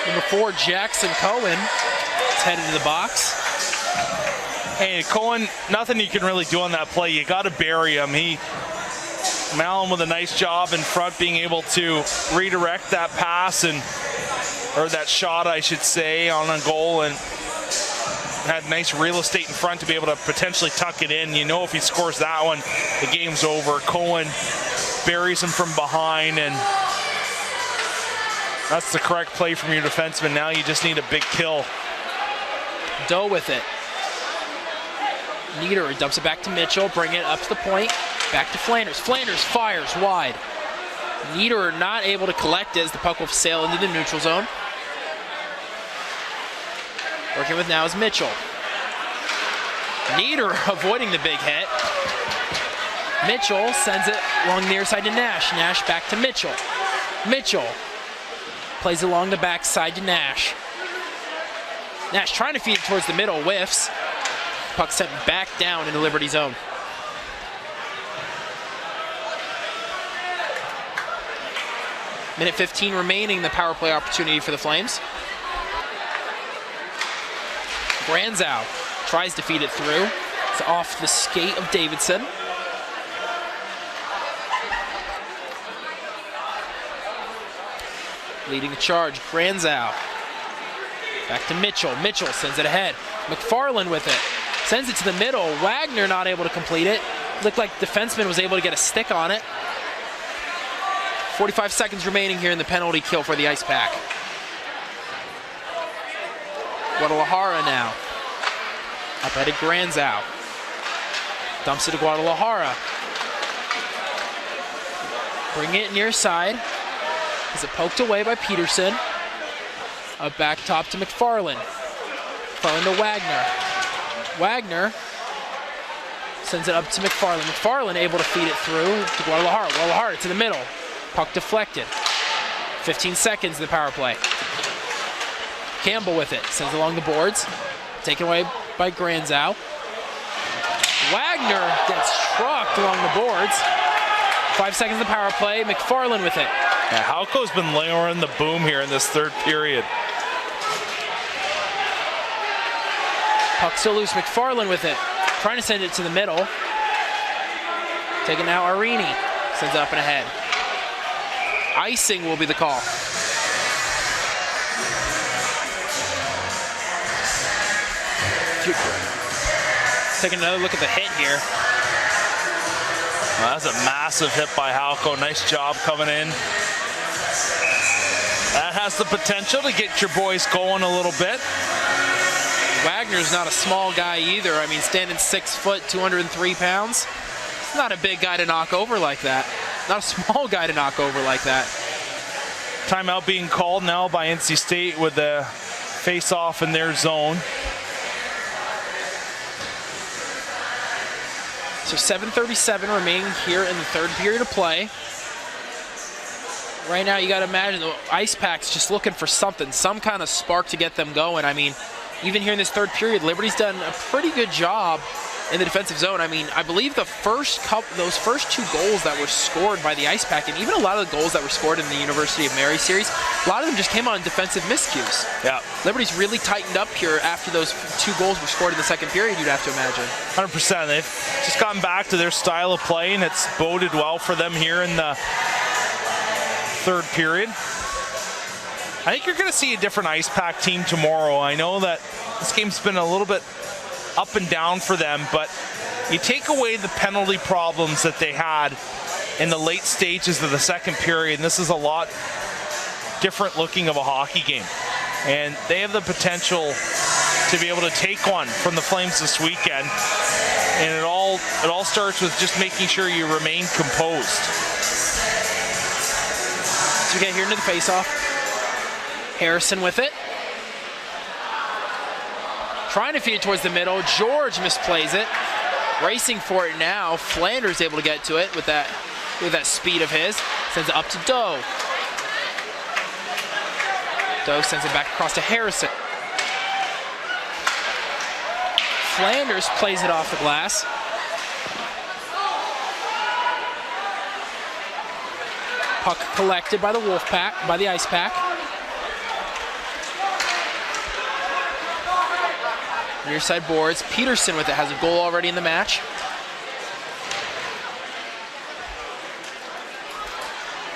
Number 4, Jackson Cohen is headed to the box. Hey, Cohen, nothing you can really do on that play. You got to bury him. Mallon with a nice job in front, being able to redirect that pass or that shot, I should say, on a goal, and had nice real estate in front to be able to potentially tuck it in. You know, if he scores that one, the game's over. Cohen buries him from behind, and that's the correct play from your defenseman. Now you just need a big kill. Doe with it. Niederer dumps it back to Mitchell, bring it up to the point, back to Flanders. Flanders fires wide. Nieder not able to collect it as the puck will sail into the neutral zone. Working with now is Mitchell. Nieder avoiding the big hit. Mitchell sends it along the near side to Nash. Nash back to Mitchell. Mitchell plays along the backside to Nash. Nash trying to feed it towards the middle, whiffs. Puck sent back down into Liberty zone. Minute 15 remaining, the power play opportunity for the Flames. Granzow tries to feed it through. It's off the skate of Davidson. Leading the charge, Granzow. Back to Mitchell. Mitchell sends it ahead. McFarland with it. Sends it to the middle. Wagner not able to complete it. Looked like the defenseman was able to get a stick on it. 45 seconds remaining here in the penalty kill for the Icepack. Guadalajara now. Up at Granzow. Dumps it to Guadalajara. Bring it near side. Is it poked away by Peterson? Up back top to McFarland. McFarland to Wagner. Wagner sends it up to McFarland. McFarland able to feed it through to Guadalajara. Guadalajara to the middle. Puck deflected. 15 seconds in the power play. Campbell with it. Sends it along the boards. Taken away by Granzow. Wagner gets trucked along the boards. 5 seconds in the power play. McFarland with it. Yeah, Halco's been lowering the boom here in this third period. Puck still loose. McFarland with it. Trying to send it to the middle. Taking out Arini. Sends it up and ahead. Icing will be the call. Taking another look at the hit here. Well, that's a massive hit by Halco. Nice job coming in. That has the potential to get your boys going a little bit. Wagner's not a small guy either. I mean, standing 6 foot, 203 pounds. He's not a big guy to knock over like that. Not a small guy to knock over like that. Timeout being called now by NC State with the face-off in their zone. So 7:37 remaining here in the third period of play. Right now, you got to imagine the Icepack's just looking for something, some kind of spark to get them going. I mean, even here in this third period, Liberty's done a pretty good job in the defensive zone. I mean, I believe those first 2 goals that were scored by the Icepack, and even a lot of the goals that were scored in the University of Mary series, a lot of them just came on defensive miscues. Yeah. Liberty's really tightened up here after those 2 goals were scored in the second period, you'd have to imagine. 100%. They've just gotten back to their style of play, and it's boded well for them here in the third period. I think you're going to see a different Icepack team tomorrow. I know that this game's been a little bit up and down for them, but you take away the penalty problems that they had in the late stages of the second period, and this is a lot different looking of a hockey game. And they have the potential to be able to take one from the Flames this weekend. And it all starts with just making sure you remain composed. So we get here into the faceoff. Harrison with it. Trying to feed it towards the middle. George misplays it. Racing for it now. Flanders able to get to it with that speed of his. Sends it up to Doe. Doe sends it back across to Harrison. Flanders plays it off the glass. Puck collected by the Wolfpack, by the Icepack. Near side boards. Peterson with it has a goal already in the match.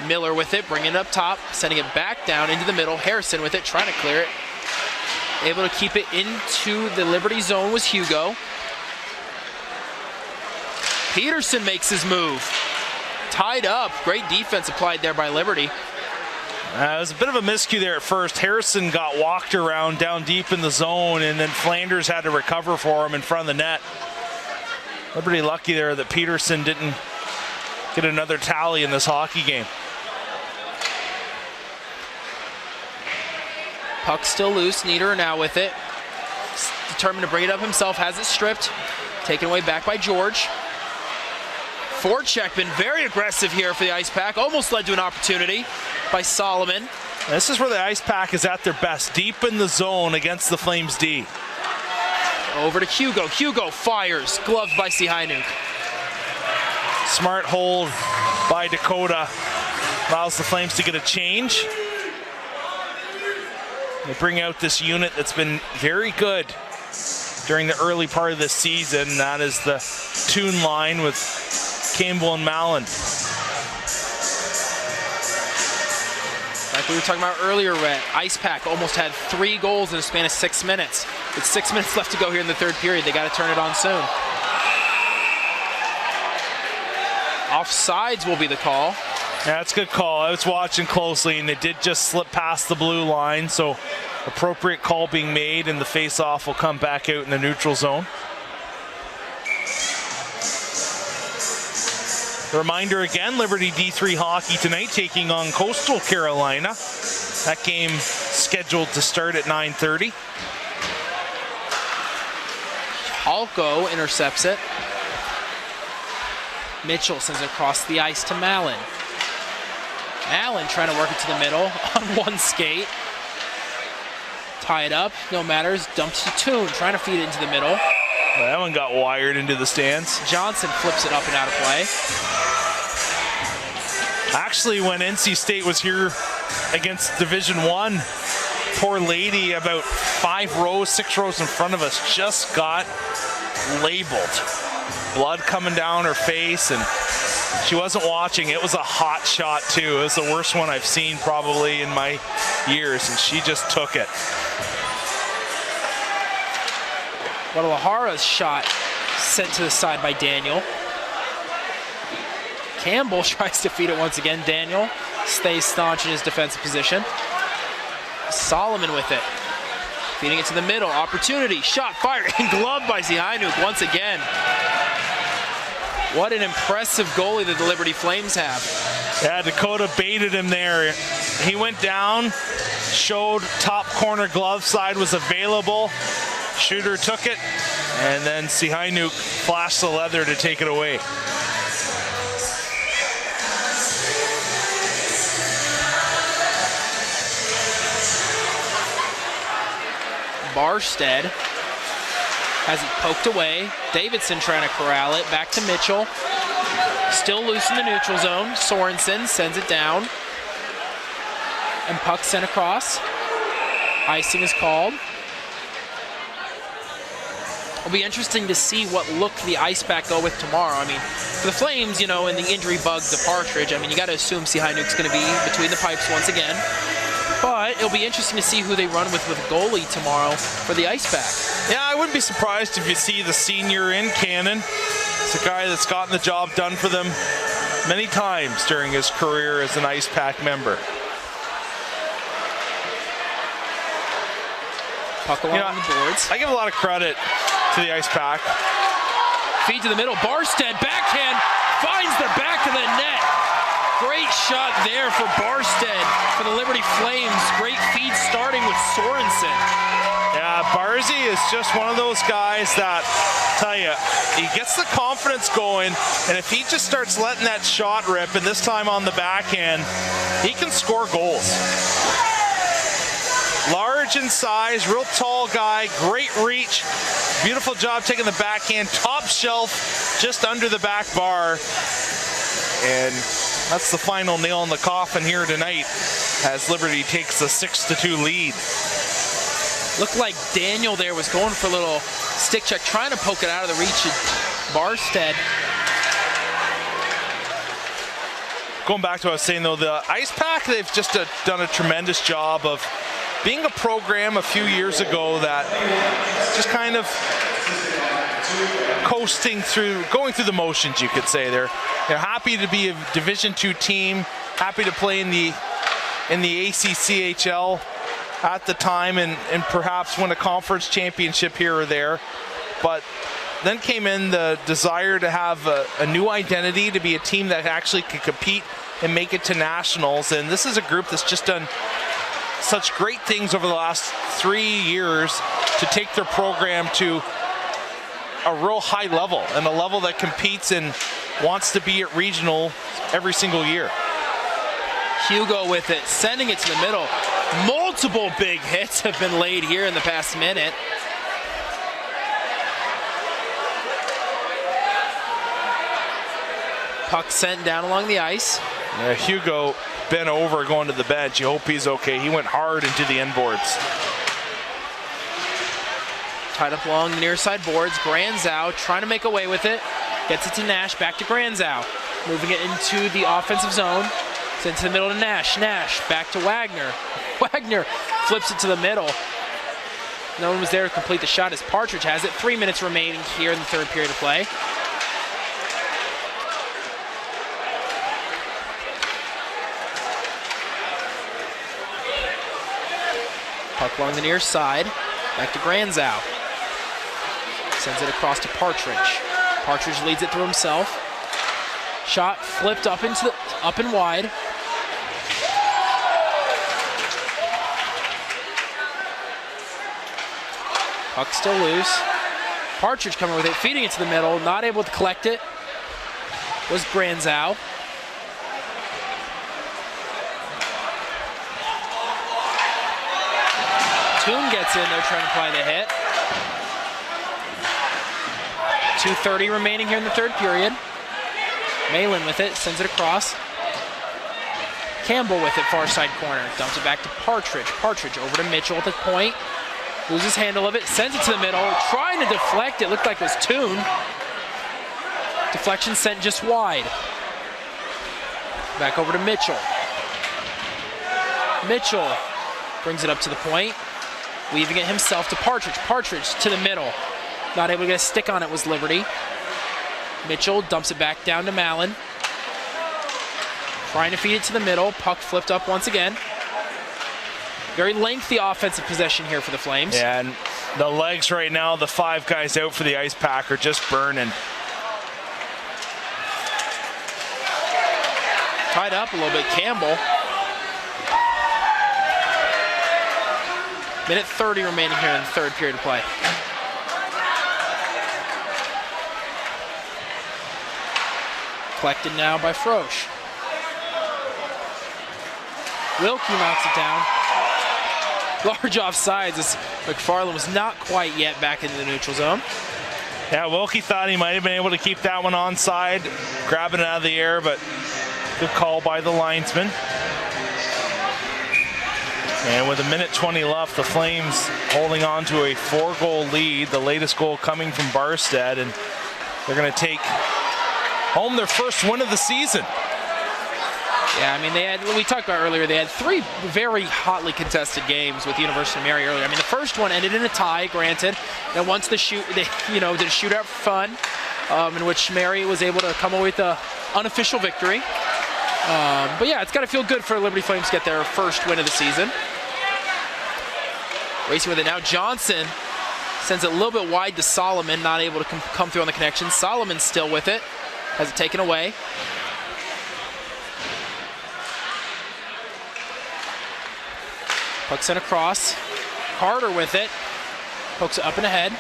Miller with it, bringing it up top, sending it back down into the middle. Harrison with it, trying to clear it. Able to keep it into the Liberty zone was Hugo. Peterson makes his move. Tied up. Great defense applied there by Liberty. It was a bit of a miscue there at first. Harrison got walked around down deep in the zone, and then Flanders had to recover for him in front of the net. Liberty lucky there that Peterson didn't get another tally in this hockey game. Puck still loose. Nieder now with it. Determined to bring it up himself. Has it stripped. Taken away back by George. Forecheck been very aggressive here for the Icepack. Almost led to an opportunity by Solomon. This is where the Icepack is at their best, deep in the zone against the Flames D. Over to Hugo. Hugo fires. Gloved by Sihainuk. Smart hold by Dakota. Allows the Flames to get a change. They bring out this unit that's been very good during the early part of this season. That is the Toon line with Campbell and Mallon. Like we were talking about earlier, Rhett, Icepack almost had 3 goals in a span of 6 minutes. With 6 minutes left to go here in the third period, they got to turn it on soon. Offsides will be the call. Yeah, that's a good call. I was watching closely, and it did just slip past the blue line, so appropriate call being made, and the face-off will come back out in the neutral zone. Reminder again, Liberty D3 hockey tonight taking on Coastal Carolina. That game scheduled to start at 9:30. Halko intercepts it. Mitchell sends it across the ice to Mallon. Mallon trying to work it to the middle on one skate. Tie it up, no matters. Dumped to Toon, trying to feed it into the middle. Well, that one got wired into the stands. Johnson flips it up and out of play. Actually, when NC State was here against Division I, poor lady about 5 rows, 6 rows in front of us just got labeled. Blood coming down her face, and she wasn't watching. It was a hot shot, too. It was the worst one I've seen probably in my years, and she just took it. Guadalajara's shot sent to the side by Daniel. Campbell tries to feed it once again. Daniel stays staunch in his defensive position. Solomon with it. Feeding it to the middle. Opportunity. Shot fired and gloved by Sihainuk once again. What an impressive goalie that the Liberty Flames have. Yeah, Dakota baited him there. He went down, showed top corner glove side was available. Shooter took it, and then Sihainuk flashed the leather to take it away. Barstead has it poked away. Davidson trying to corral it. Back to Mitchell. Still loose in the neutral zone. Sorensen sends it down. And puck sent across. Icing is called. It'll be interesting to see what look the Icepack go with tomorrow. I mean, for the Flames, you know, in the injury bug, the partridge, I mean, you got to assume Sihainuk's going to be between the pipes once again. But it'll be interesting to see who they run with goalie tomorrow for the Icepack. Yeah, I wouldn't be surprised if you see the senior in Cannon. It's a guy that's gotten the job done for them many times during his career as an Icepack member. Puck along on the boards. I give a lot of credit to the Icepack. Feed to the middle. Barstead, backhand, finds the back of the net. Great shot there for Barstead for the Liberty Flames. Great feed starting with Sorensen. Yeah, Barzy is just one of those guys that, tell you, he gets the confidence going, and if he just starts letting that shot rip, and this time on the backhand, he can score goals. Large in size, real tall guy, great reach, beautiful job taking the backhand, top shelf, just under the back bar, and that's the final nail in the coffin here tonight as Liberty takes a 6-2 lead. Looked like Daniel there was going for a little stick check, trying to poke it out of the reach of Barstead. Going back to what I was saying, though, the Icepack, they've just done a tremendous job of being a program a few years ago that just kind of coasting through, going through the motions, you could say. They're happy to be a Division II team, happy to play in the ACCHL at the time and perhaps win a conference championship here or there. But then came in the desire to have a new identity, to be a team that actually could compete and make it to nationals. And this is a group that's just done such great things over the last 3 years to take their program to a real high level, and a level that competes and wants to be at regional every single year. Hugo with it, sending it to the middle. Multiple big hits have been laid here in the past minute. Puck sent down along the ice. Yeah, Hugo bent over going to the bench. You hope he's okay. He went hard into the end boards. Tied up along the near side boards. Granzow trying to make away with it. Gets it to Nash, back to Granzow. Moving it into the offensive zone. Sends it to the middle to Nash. Nash back to Wagner. Wagner flips it to the middle. No one was there to complete the shot as Partridge has it. 3 minutes remaining here in the third period of play. Puck along the near side. Back to Granzow. Sends it across to Partridge. Partridge leads it through himself. Shot flipped up and wide. Puck still loose. Partridge coming with it, feeding it to the middle, not able to collect it. Was Granzow. Toon gets in there trying to apply the hit. 2:30 remaining here in the third period. Malin with it, sends it across. Campbell with it, far side corner. Dumps it back to Partridge. Partridge over to Mitchell at the point. Loses handle of it, sends it to the middle. Trying to deflect it, looked like it was Toon. Deflection sent just wide. Back over to Mitchell. Mitchell brings it up to the point. Weaving it himself to Partridge. Partridge to the middle. Not able to get a stick on it was Liberty. Mitchell dumps it back down to Malin. Trying to feed it to the middle. Puck flipped up once again. Very lengthy offensive possession here for the Flames. Yeah, and the legs right now, the 5 guys out for the Icepack are just burning. Tied up a little bit, Campbell. Minute 30 remaining here in the third period of play. Collected now by Frosch. Wilkie knocks it down. Large offsides as McFarland was not quite yet back into the neutral zone. Yeah, Wilkie thought he might have been able to keep that one onside, grabbing it out of the air, but good call by the linesman. And with 1:20 left, the Flames holding on to a 4-goal lead, the latest goal coming from Barstead, and they're going to take home their first win of the season. Yeah, I mean, we talked about earlier, they had 3 very hotly contested games with University of Mary earlier. I mean, the first one ended in a tie, granted, and once they did a shootout for fun, in which Mary was able to come away with an unofficial victory. But yeah, it's got to feel good for Liberty Flames to get their first win of the season. Racing with it now, Johnson sends it a little bit wide to Solomon, not able to come through on the connection. Solomon still with it, has it taken away. Puck sent across. Carter with it. Pokes it up and ahead.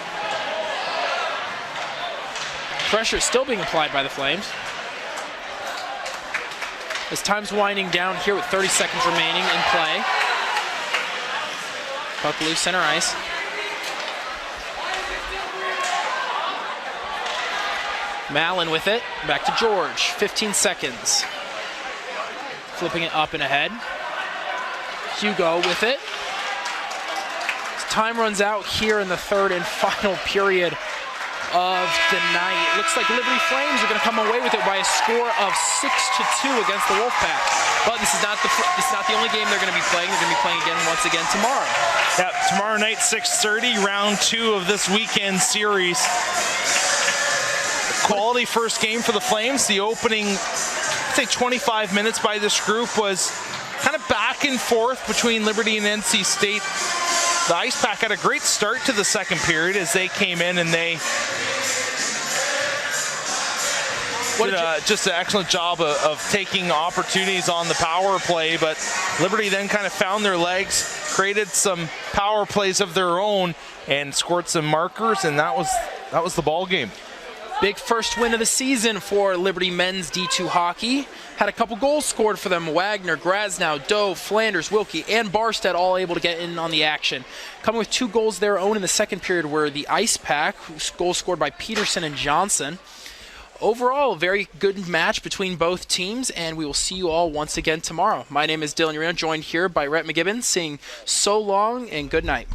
Pressure still being applied by the Flames. As time's winding down here with 30 seconds remaining in play. Puck loose center ice. Malin with it. Back to George. 15 seconds. Flipping it up and ahead. Hugo with it. As time runs out here in the third and final period of the night. It looks like Liberty Flames are going to come away with it by a score of 6-2 against the Wolfpack. But this is not the only game they're going to be playing. They're going to be playing once again tomorrow. Yep, tomorrow night, 6:30, round 2 of this weekend series. Quality first game for the Flames. The opening, I'd say 25 minutes by this group was kind of back and forth between Liberty and NC State. The Icepack had a great start to the second period as they came in and they just an excellent job of taking opportunities on the power play, but Liberty then kind of found their legs, created some power plays of their own, and scored some markers, and that was the ball game. Big first win of the season for Liberty men's D2 hockey. Had a couple goals scored for them. Wagner, Grasnow, Doe, Flanders, Wilkie, and Barstead all able to get in on the action. Coming with 2 goals of their own in the second period were the Icepack, goals scored by Peterson and Johnson. Overall, a very good match between both teams, and we will see you all once again tomorrow. My name is Dylan Urino, joined here by Rhett McGibbon, saying so long and good night.